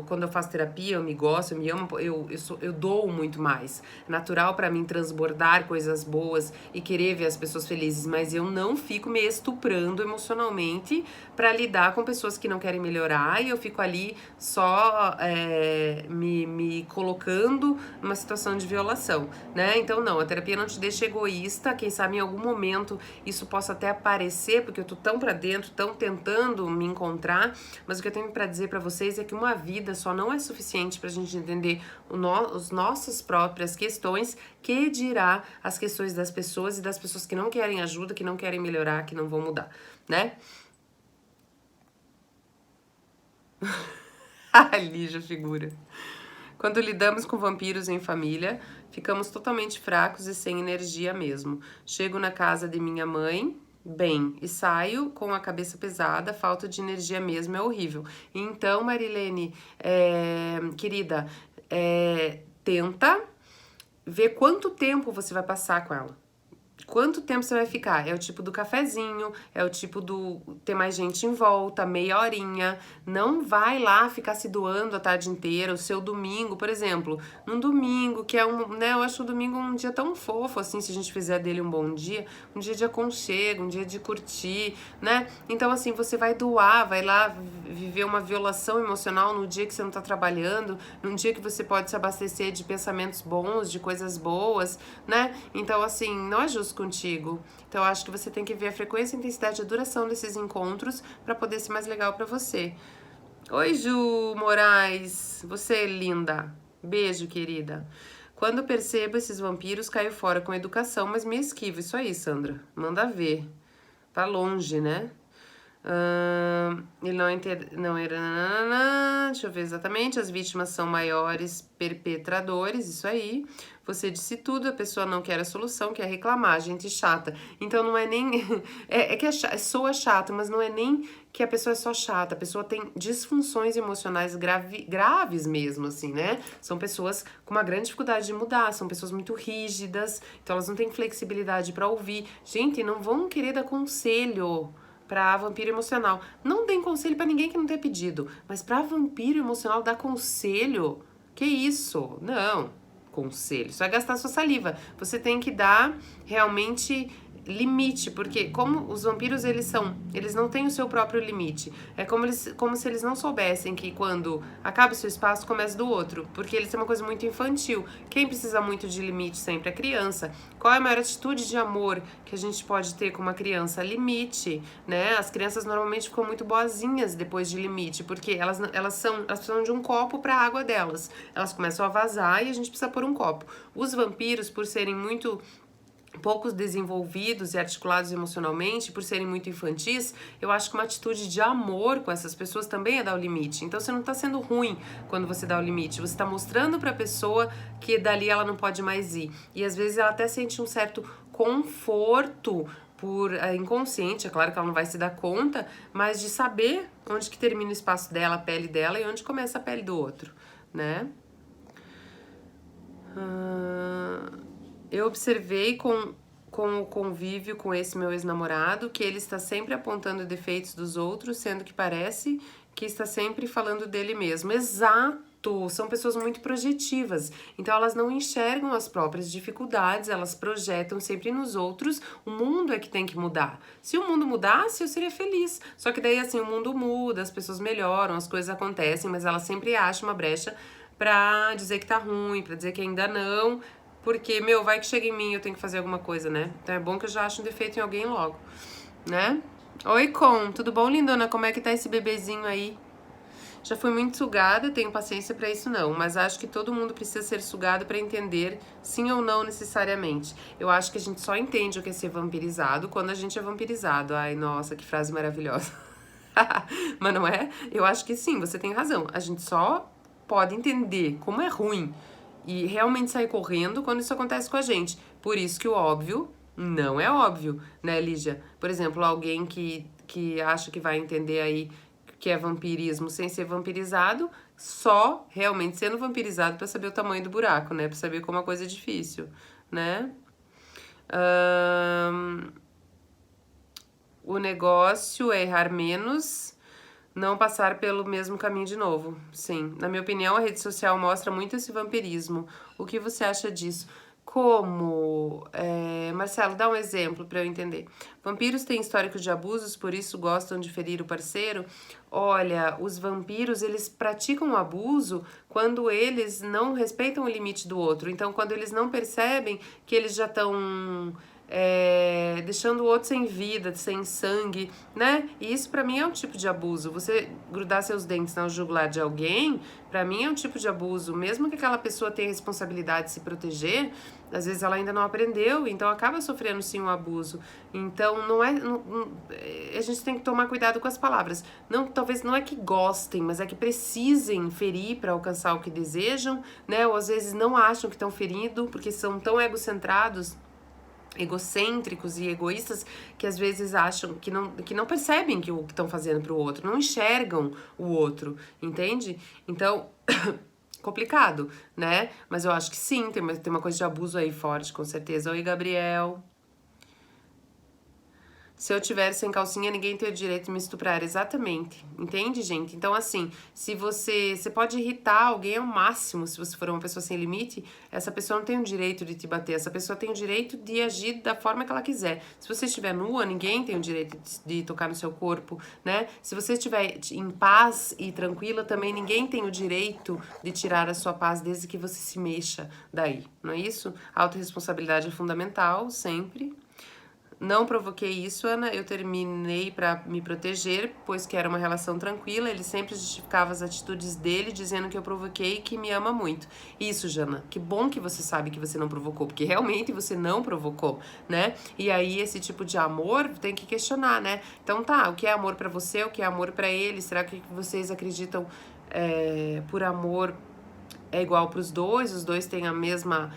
quando eu faço terapia, eu me gosto, eu me amo, eu dou muito mais. É natural pra mim transbordar coisas boas e querer ver as pessoas felizes, mas eu não fico me estuprando emocionalmente pra lidar com pessoas que não querem melhorar e eu fico ali só me colocando numa situação de violação, né? Então, não, a terapia não te deixa egoísta, quem sabe em algum momento isso possa até aparecer, porque eu tô tão pra dentro, tão tentando me encontrar, mas o que eu tenho pra dizer pra vocês é que uma vida só não é suficiente pra gente entender as nossas próprias questões, que dirá as questões das pessoas e das pessoas que não querem ajuda, que não querem melhorar, que não vão mudar, né? A Lígia figura. Quando lidamos com vampiros em família, ficamos totalmente fracos e sem energia mesmo. Chego na casa de minha mãe, bem, e saio com a cabeça pesada, falta de energia mesmo, é horrível. Então, Marilene, querida, tenta ver quanto tempo você vai passar com ela. Quanto tempo você vai ficar? É o tipo do cafezinho, é o tipo do ter mais gente em volta, meia horinha. Não vai lá ficar se doando a tarde inteira. O seu domingo, por exemplo, num domingo, que é né? Eu acho o domingo um dia tão fofo, assim, se a gente fizer dele um bom dia, um dia de aconchego, um dia de curtir, né? Então, assim, você vai doar, vai lá viver uma violação emocional no dia que você não tá trabalhando, num dia que você pode se abastecer de pensamentos bons, de coisas boas, né? Então, assim, não é justo contigo. Então, eu acho que você tem que ver a frequência, a intensidade e a duração desses encontros para poder ser mais legal para você. Oi, Ju Moraes. Você é linda. Beijo, querida. Quando percebo esses vampiros, caio fora com educação, mas me esquivo. Isso aí, Sandra. Manda ver. Tá longe, né? Ele não era. Deixa eu ver exatamente. As vítimas são maiores perpetradores, isso aí. Você disse tudo, a pessoa não quer a solução, quer reclamar, gente chata. Então não é nem. Que soa chato, mas não é nem que a pessoa é só chata. A pessoa tem disfunções emocionais graves mesmo, assim, né? São pessoas com uma grande dificuldade de mudar, são pessoas muito rígidas, então elas não têm flexibilidade pra ouvir. Gente, não vão querer dar conselho pra vampiro emocional. Não deem conselho pra ninguém que não tenha pedido, mas pra vampiro emocional dar conselho? Que isso? Não. Conselho. Isso vai gastar sua saliva. Você tem que dar realmente limite, porque como os vampiros eles não têm o seu próprio limite. É como se eles não soubessem que quando acaba o seu espaço começa do outro, porque eles têm uma coisa muito infantil. Quem precisa muito de limite sempre é a criança. Qual é a maior atitude de amor que a gente pode ter com uma criança? Limite, né? As crianças normalmente ficam muito boazinhas depois de limite, porque elas precisam de um copo para a água delas. Elas começam a vazar e a gente precisa pôr um copo. Os vampiros, por serem muito poucos desenvolvidos e articulados emocionalmente, por serem muito infantis, eu acho que uma atitude de amor com essas pessoas também é dar o limite. Então você não tá sendo ruim quando você dá o limite, você tá mostrando pra pessoa que dali ela não pode mais ir. E às vezes ela até sente um certo conforto por inconsciente, é claro que ela não vai se dar conta, mas de saber onde que termina o espaço dela, a pele dela, e onde começa a pele do outro, né? Eu observei com o convívio com esse meu ex-namorado que ele está sempre apontando defeitos dos outros, sendo que parece que está sempre falando dele mesmo. Exato! São pessoas muito projetivas, então elas não enxergam as próprias dificuldades, elas projetam sempre nos outros. O mundo é que tem que mudar. Se o mundo mudasse, eu seria feliz. Só que daí, assim, o mundo muda, as pessoas melhoram, as coisas acontecem, mas elas sempre acham uma brecha pra dizer que tá ruim, pra dizer que ainda não. Porque, vai que chega em mim e eu tenho que fazer alguma coisa, né? Então é bom que eu já ache um defeito em alguém logo, né? Oi, tudo bom, lindona? Como é que tá esse bebezinho aí? Já fui muito sugada, tenho paciência pra isso não, mas acho que todo mundo precisa ser sugado pra entender sim ou não necessariamente. Eu acho que a gente só entende o que é ser vampirizado quando a gente é vampirizado. Ai, nossa, que frase maravilhosa. Mas não é? Eu acho que sim, você tem razão. A gente só pode entender como é ruim e realmente sair correndo quando isso acontece com a gente. Por isso que o óbvio não é óbvio, né, Lígia? Por exemplo, alguém que acha que vai entender aí que é vampirismo sem ser vampirizado, só realmente sendo vampirizado pra saber o tamanho do buraco, né? Pra saber como a coisa é difícil, né? O negócio é errar menos, não passar pelo mesmo caminho de novo. Sim, na minha opinião, a rede social mostra muito esse vampirismo. O que você acha disso? Como? Marcelo, dá um exemplo para eu entender. Vampiros têm histórico de abusos, por isso gostam de ferir o parceiro? Olha, os vampiros, eles praticam o abuso quando eles não respeitam o limite do outro. Então, quando eles não percebem que eles já estão deixando o outro sem vida, sem sangue, né? E isso pra mim é um tipo de abuso. Você grudar seus dentes na jugular de alguém, pra mim é um tipo de abuso. Mesmo que aquela pessoa tenha responsabilidade de se proteger, às vezes ela ainda não aprendeu, então acaba sofrendo sim um abuso. Então a gente tem que tomar cuidado com as palavras. Não, talvez não é que gostem, mas é que precisem ferir para alcançar o que desejam, né? Ou às vezes não acham que estão ferindo porque são tão egocentrados, egocêntricos e egoístas, que às vezes acham que não percebem que o que estão fazendo pro outro, não enxergam o outro, entende? Então, complicado, né? Mas eu acho que sim, tem uma coisa de abuso aí forte, com certeza. Oi, Gabriel. Se eu tiver sem calcinha, ninguém tem o direito de me estuprar. Exatamente. Entende, gente? Então, assim, se você pode irritar alguém ao máximo, se você for uma pessoa sem limite, essa pessoa não tem o direito de te bater. Essa pessoa tem o direito de agir da forma que ela quiser. Se você estiver nua, ninguém tem o direito de tocar no seu corpo, né? Se você estiver em paz e tranquila, também ninguém tem o direito de tirar a sua paz desde que você se mexa daí, não é isso? A autorresponsabilidade é fundamental, sempre. Não provoquei isso, Ana. Eu terminei para me proteger, pois que era uma relação tranquila. Ele sempre justificava as atitudes dele, dizendo que eu provoquei e que me ama muito. Isso, Jana. Que bom que você sabe que você não provocou, porque realmente você não provocou, né? E aí esse tipo de amor tem que questionar, né? Então tá, o que é amor para você, o que é amor para ele? Será que vocês acreditam por amor é igual para os dois? Os dois têm a mesma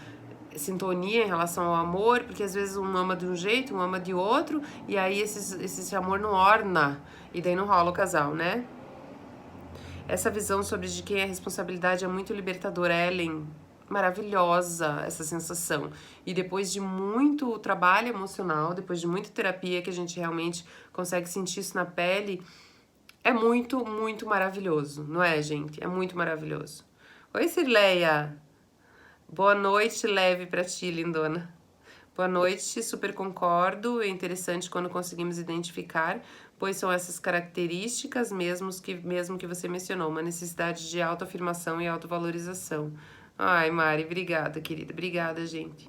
sintonia em relação ao amor, porque às vezes um ama de um jeito, um ama de outro, e aí esse amor não orna, e daí não rola o casal, né? Essa visão sobre de quem é a responsabilidade é muito libertadora, Ellen. Maravilhosa essa sensação. E depois de muito trabalho emocional, depois de muita terapia, que a gente realmente consegue sentir isso na pele, é muito, muito maravilhoso, não é, gente? É muito maravilhoso. Oi, Cirleia! Boa noite, leve pra ti, lindona. Boa noite, super concordo. É interessante quando conseguimos identificar, pois são essas características mesmo que você mencionou, uma necessidade de autoafirmação e autovalorização. Ai, Mari, obrigada, querida. Obrigada, gente.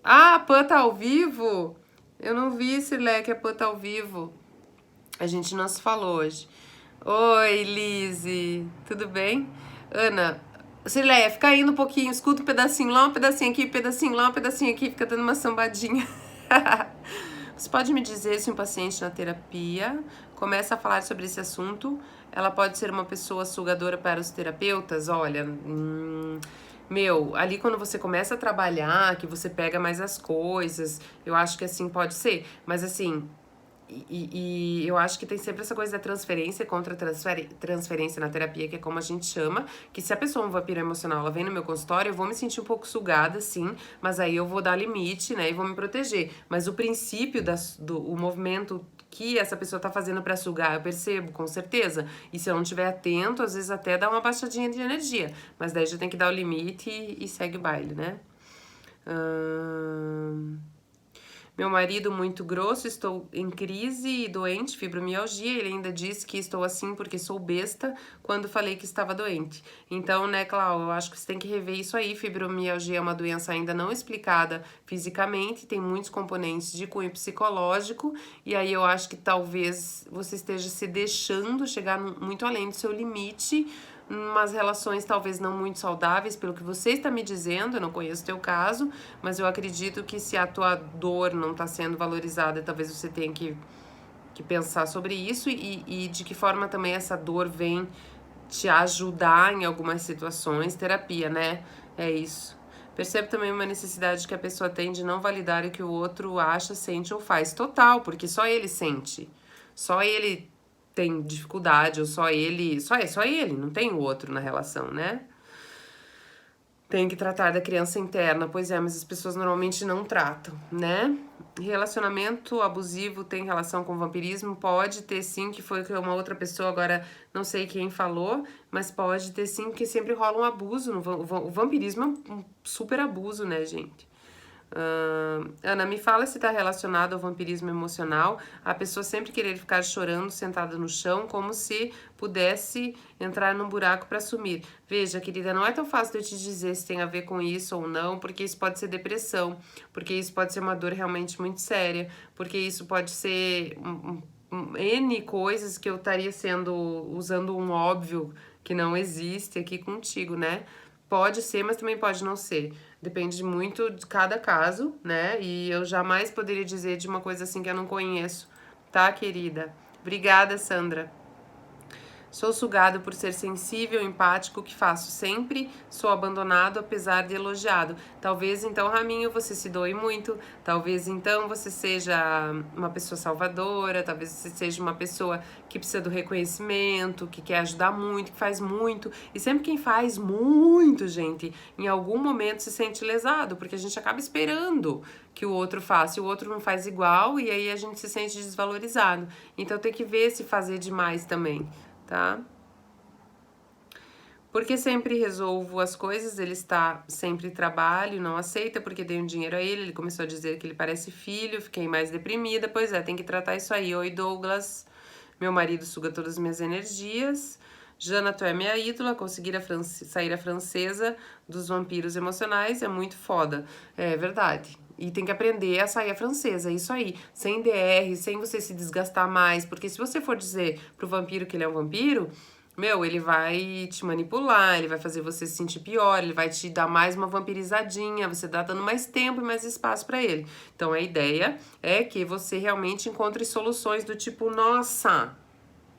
A Pan tá ao vivo? Eu não vi, Sirlé, que a Pan tá ao vivo. A gente não se falou hoje. Oi, Lizzy. Tudo bem? Ana, Cirleia, fica indo um pouquinho, escuta um pedacinho lá, um pedacinho aqui, um pedacinho lá, um pedacinho aqui, fica dando uma sambadinha. Você pode me dizer se um paciente na terapia começa a falar sobre esse assunto, ela pode ser uma pessoa sugadora para os terapeutas? Olha, ali quando você começa a trabalhar, que você pega mais as coisas, eu acho que assim pode ser. Mas assim, e eu acho que tem sempre essa coisa da transferência contra transferência na terapia, que é como a gente chama, que se a pessoa é um vampiro emocional, ela vem no meu consultório, eu vou me sentir um pouco sugada, sim, mas aí eu vou dar limite, né, e vou me proteger. Mas o princípio o movimento que essa pessoa tá fazendo pra sugar, eu percebo, com certeza. E se eu não estiver atento, às vezes até dá uma baixadinha de energia. Mas daí já tem que dar o limite e segue o baile, né? Meu marido muito grosso, estou em crise e doente, fibromialgia. Ele ainda disse que estou assim porque sou besta quando falei que estava doente. Então, né, Clau, eu acho que você tem que rever isso aí. Fibromialgia é uma doença ainda não explicada fisicamente, tem muitos componentes de cunho psicológico, e aí eu acho que talvez você esteja se deixando chegar muito além do seu limite, umas relações talvez não muito saudáveis, pelo que você está me dizendo, eu não conheço o teu caso, mas eu acredito que se a tua dor não está sendo valorizada, talvez você tenha que pensar sobre isso e de que forma também essa dor vem te ajudar em algumas situações, terapia, né? É isso. Percebo também uma necessidade que a pessoa tem de não validar o que o outro acha, sente ou faz. Total, porque só ele sente. Só ele tem dificuldade, ou só ele, não tem o outro na relação, né? Tem que tratar da criança interna, pois é, mas as pessoas normalmente não tratam, né? Relacionamento abusivo tem relação com vampirismo? Pode ter sim, que foi uma outra pessoa, agora não sei quem falou, mas pode ter sim, porque sempre rola um abuso. O vampirismo é um super abuso, né, gente? Ana, me fala se está relacionado ao vampirismo emocional, a pessoa sempre querer ficar chorando sentada no chão, como se pudesse entrar num buraco para sumir. Veja, querida, não é tão fácil de eu te dizer se tem a ver com isso ou não, porque isso pode ser depressão, porque isso pode ser uma dor realmente muito séria, porque isso pode ser N coisas que eu estaria usando um óbvio que não existe aqui contigo, né? Pode ser, mas também pode não ser. Depende muito de cada caso, né? E eu jamais poderia dizer de uma coisa assim que eu não conheço, tá, querida? Obrigada, Sandra. Sou sugado por ser sensível, empático, o que faço sempre, sou abandonado apesar de elogiado. Talvez então, Raminho, você se doe muito, talvez então você seja uma pessoa salvadora, talvez você seja uma pessoa que precisa do reconhecimento, que quer ajudar muito, que faz muito. E sempre quem faz muito, gente, em algum momento se sente lesado, porque a gente acaba esperando que o outro faça e o outro não faz igual, e aí a gente se sente desvalorizado. Então tem que ver se fazer demais também, tá? Porque sempre resolvo as coisas, ele está sempre em trabalho, não aceita porque dei um dinheiro a ele começou a dizer que ele parece filho, fiquei mais deprimida, pois é, tem que tratar isso aí. Oi, Douglas, meu marido suga todas as minhas energias. Jana, tu é minha ídola, conseguir sair a francesa dos vampiros emocionais é muito foda. É verdade. E tem que aprender a sair a francesa, é isso aí. Sem DR, sem você se desgastar mais. Porque se você for dizer pro vampiro que ele é um vampiro, meu, ele vai te manipular, ele vai fazer você se sentir pior, ele vai te dar mais uma vampirizadinha, você tá dando mais tempo e mais espaço pra ele. Então a ideia é que você realmente encontre soluções do tipo, nossa,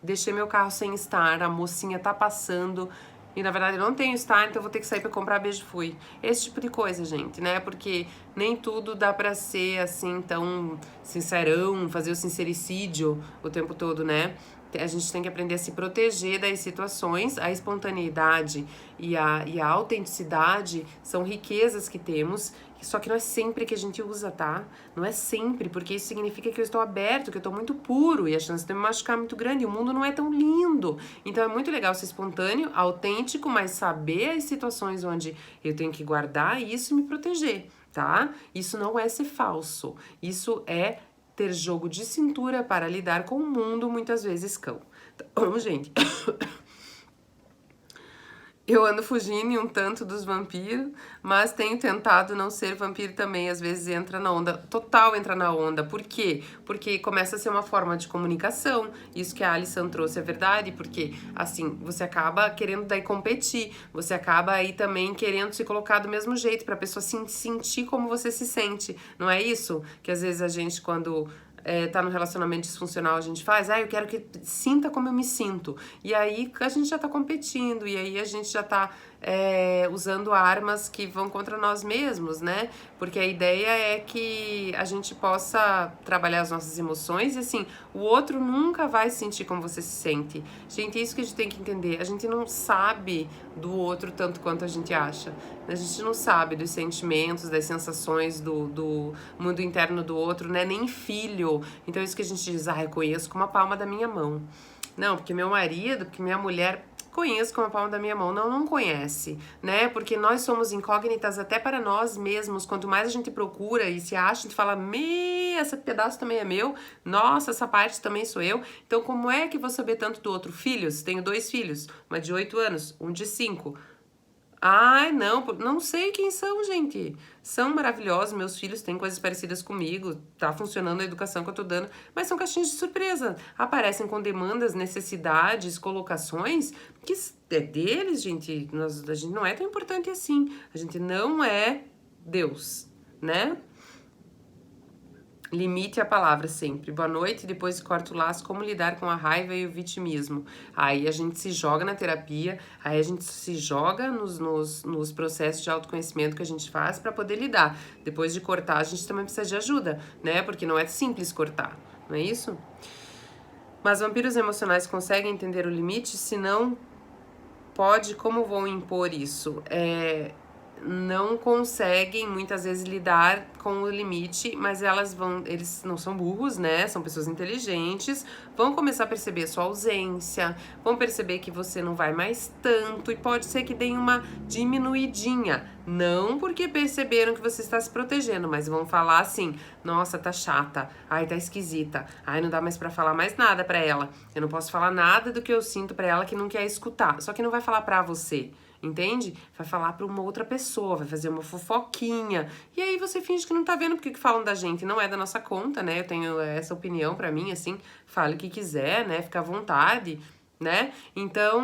deixei meu carro sem estar, a mocinha tá passando e na verdade eu não tenho estar, então eu vou ter que sair pra comprar beijo fui. Esse tipo de coisa, gente, né? Porque nem tudo dá pra ser assim tão sincerão, fazer o sincericídio o tempo todo, né? A gente tem que aprender a se proteger das situações. A espontaneidade e a autenticidade são riquezas que temos, só que não é sempre que a gente usa, tá? Não é sempre, porque isso significa que eu estou aberto, que eu estou muito puro e a chance de me machucar é muito grande. E o mundo não é tão lindo. Então é muito legal ser espontâneo, autêntico, mas saber as situações onde eu tenho que guardar isso e me proteger, tá? Isso não é ser falso. Isso é ter jogo de cintura para lidar com o mundo, muitas vezes cão. Então, gente, eu ando fugindo um tanto dos vampiros, mas tenho tentado não ser vampiro também. Às vezes entra na onda, total entra na onda. Por quê? Porque começa a ser uma forma de comunicação. Isso que a Alison trouxe é verdade, porque assim, você acaba querendo daí competir, você acaba aí também querendo se colocar do mesmo jeito pra pessoa se sentir como você se sente. Não é isso? Que às vezes a gente, quando tá no relacionamento disfuncional, a gente faz, eu quero que sinta como eu me sinto. E aí a gente já tá competindo, e aí a gente já tá usando armas que vão contra nós mesmos, né? Porque a ideia é que a gente possa trabalhar as nossas emoções e assim, o outro nunca vai sentir como você se sente. Gente, é isso que a gente tem que entender. A gente não sabe do outro tanto quanto a gente acha. A gente não sabe dos sentimentos, das sensações do mundo interno do outro, né? Nem filho. Então é isso que a gente diz, eu conheço com uma palma da minha mão. Não, porque meu marido, porque minha mulher, conheço com a palma da minha mão. Não, não conhece, né? Porque nós somos incógnitas até para nós mesmos. Quanto mais a gente procura e se acha, a gente fala, esse pedaço também é meu. Nossa, essa parte também sou eu. Então, como é que vou saber tanto do outro? Filhos, tenho 2 filhos, uma de 8 anos, um de 5. Ai, não sei quem são, gente. São maravilhosos, meus filhos têm coisas parecidas comigo, tá funcionando a educação que eu tô dando, mas são caixinhas de surpresa. Aparecem com demandas, necessidades, colocações que é deles, gente. A gente não é tão importante assim. A gente não é Deus, né? Limite a palavra sempre. Boa noite, depois corta o laço. Como lidar com a raiva e o vitimismo? Aí a gente se joga na terapia, aí a gente se joga nos processos de autoconhecimento que a gente faz para poder lidar. Depois de cortar, a gente também precisa de ajuda, né? Porque não é simples cortar, não é isso? Mas vampiros emocionais conseguem entender o limite? Se não pode, como vão impor isso? não conseguem muitas vezes lidar com o limite, mas eles não são burros, né? São pessoas inteligentes, vão começar a perceber a sua ausência, vão perceber que você não vai mais tanto e pode ser que deem uma diminuidinha. Não porque perceberam que você está se protegendo, mas vão falar assim: nossa, tá chata, ai, tá esquisita, ai, não dá mais pra falar mais nada pra ela. Eu não posso falar nada do que eu sinto pra ela que não quer escutar. Só que não vai falar pra você. Entende? Vai falar pra uma outra pessoa, vai fazer uma fofoquinha. E aí você finge que não tá vendo porque que falam da gente. Não é da nossa conta, né? Eu tenho essa opinião pra mim, assim, fale o que quiser, né? Fica à vontade, né? Então,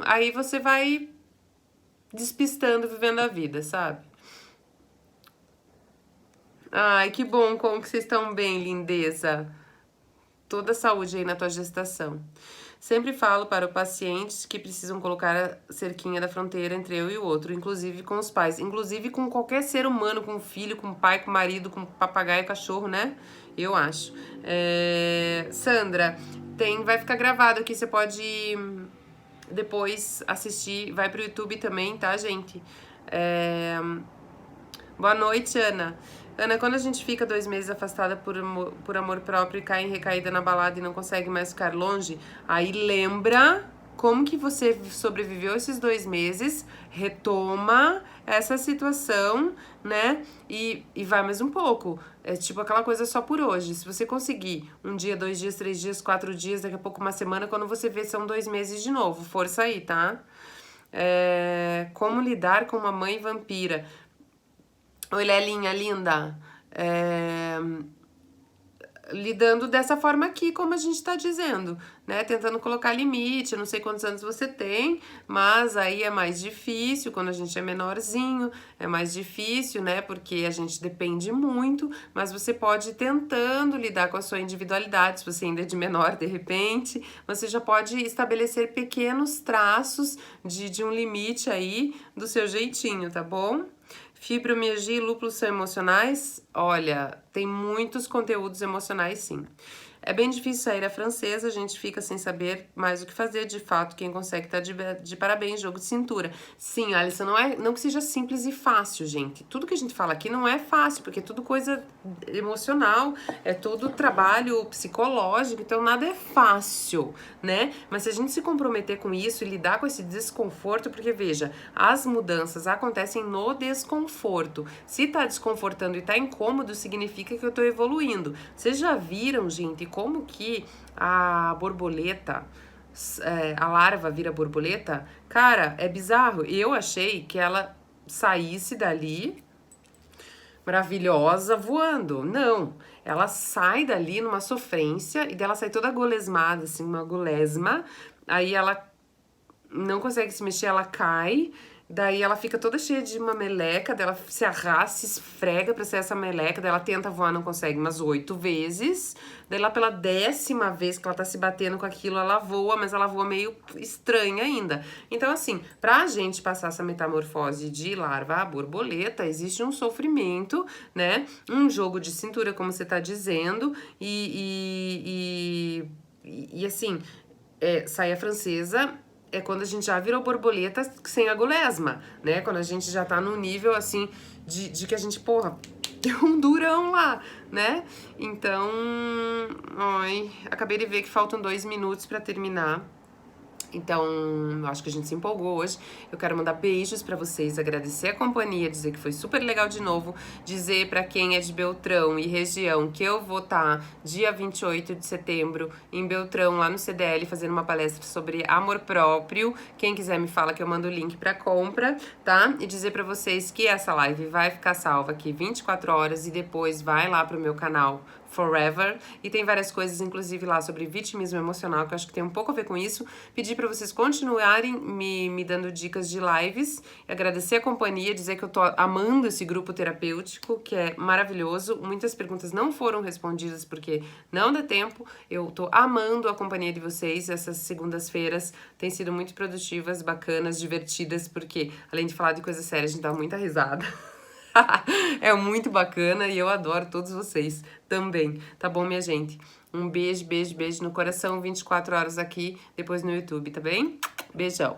aí você vai despistando, vivendo a vida, sabe? Ai, que bom, como que vocês estão bem, lindeza. Toda a saúde aí na tua gestação. Sempre falo para os pacientes que precisam colocar a cerquinha da fronteira entre eu e o outro, inclusive com os pais, inclusive com qualquer ser humano, com filho, com pai, com marido, com papagaio, cachorro, né? Eu acho. Sandra, vai ficar gravado aqui, você pode depois assistir, vai pro YouTube também, tá, gente? Boa noite, Ana. Ana, quando a gente fica 2 meses afastada por amor próprio e cai em recaída na balada e não consegue mais ficar longe, aí lembra como que você sobreviveu esses 2 meses, retoma essa situação, né? E vai mais um pouco. É tipo aquela coisa só por hoje. Se você conseguir 1 dia, 2 dias, 3 dias, 4 dias, daqui a pouco uma semana, quando você vê, são 2 meses de novo. Força aí, tá? Como lidar com uma mãe vampira? Oi, Lelinha, linda. Lidando dessa forma aqui, como a gente tá dizendo, né? Tentando colocar limite. Eu não sei quantos anos você tem, mas aí é mais difícil quando a gente é menorzinho, é mais difícil, né? Porque a gente depende muito, mas você pode ir tentando lidar com a sua individualidade. Se você ainda é de menor, de repente, você já pode estabelecer pequenos traços de um limite aí do seu jeitinho, tá bom? Fibromialgia e lúpulos são emocionais? Olha, tem muitos conteúdos emocionais, sim. É bem difícil sair a francesa, a gente fica sem saber mais o que fazer. De fato, quem consegue tá de parabéns, jogo de cintura. Sim, Alisson, não que seja simples e fácil, gente. Tudo que a gente fala aqui não é fácil, porque é tudo coisa emocional, é tudo trabalho psicológico, então nada é fácil, né? Mas se a gente se comprometer com isso e lidar com esse desconforto, porque veja, as mudanças acontecem no desconforto. Se tá desconfortando e tá incômodo, significa que eu tô evoluindo. Vocês já viram, gente, como que a borboleta, a larva vira borboleta? Cara, é bizarro. Eu achei que ela saísse dali maravilhosa voando. Não, ela sai dali numa sofrência e dela sai toda golesmada, assim, uma golesma. Aí ela não consegue se mexer, ela cai. Daí ela fica toda cheia de uma meleca, dela se arrasta, se esfrega pra ser essa meleca, daí ela tenta voar, não consegue umas 8 vezes. Daí lá pela 10ª vez que ela tá se batendo com aquilo, ela voa, mas ela voa meio estranha ainda. Então, assim, pra gente passar essa metamorfose de larva a borboleta, existe um sofrimento, né? Um jogo de cintura, como você tá dizendo, assim, saia francesa é quando a gente já virou borboleta sem a gulesma, né? Quando a gente já tá num nível, assim, de que a gente, porra, tem um durão lá, né? Então, acabei de ver que faltam 2 minutos pra terminar. Então, acho que a gente se empolgou hoje. Eu quero mandar beijos pra vocês, agradecer a companhia, dizer que foi super legal de novo, dizer pra quem é de Beltrão e região que eu vou estar dia 28 de setembro em Beltrão, lá no CDL, fazendo uma palestra sobre amor próprio. Quem quiser me fala que eu mando o link pra compra, tá? E dizer pra vocês que essa live vai ficar salva aqui 24 horas e depois vai lá pro meu canal Forever, e tem várias coisas, inclusive lá sobre vitimismo emocional, que eu acho que tem um pouco a ver com isso. Pedir para vocês continuarem me dando dicas de lives, agradecer a companhia, dizer que eu tô amando esse grupo terapêutico, que é maravilhoso. Muitas perguntas não foram respondidas porque não dá tempo. Eu tô amando a companhia de vocês. Essas segundas-feiras têm sido muito produtivas, bacanas, divertidas, porque além de falar de coisa séria, a gente dá muita risada. É muito bacana e eu adoro todos vocês também, tá bom, minha gente? Um beijo, beijo, beijo no coração, 24 horas aqui, depois no YouTube, tá bem? Beijão!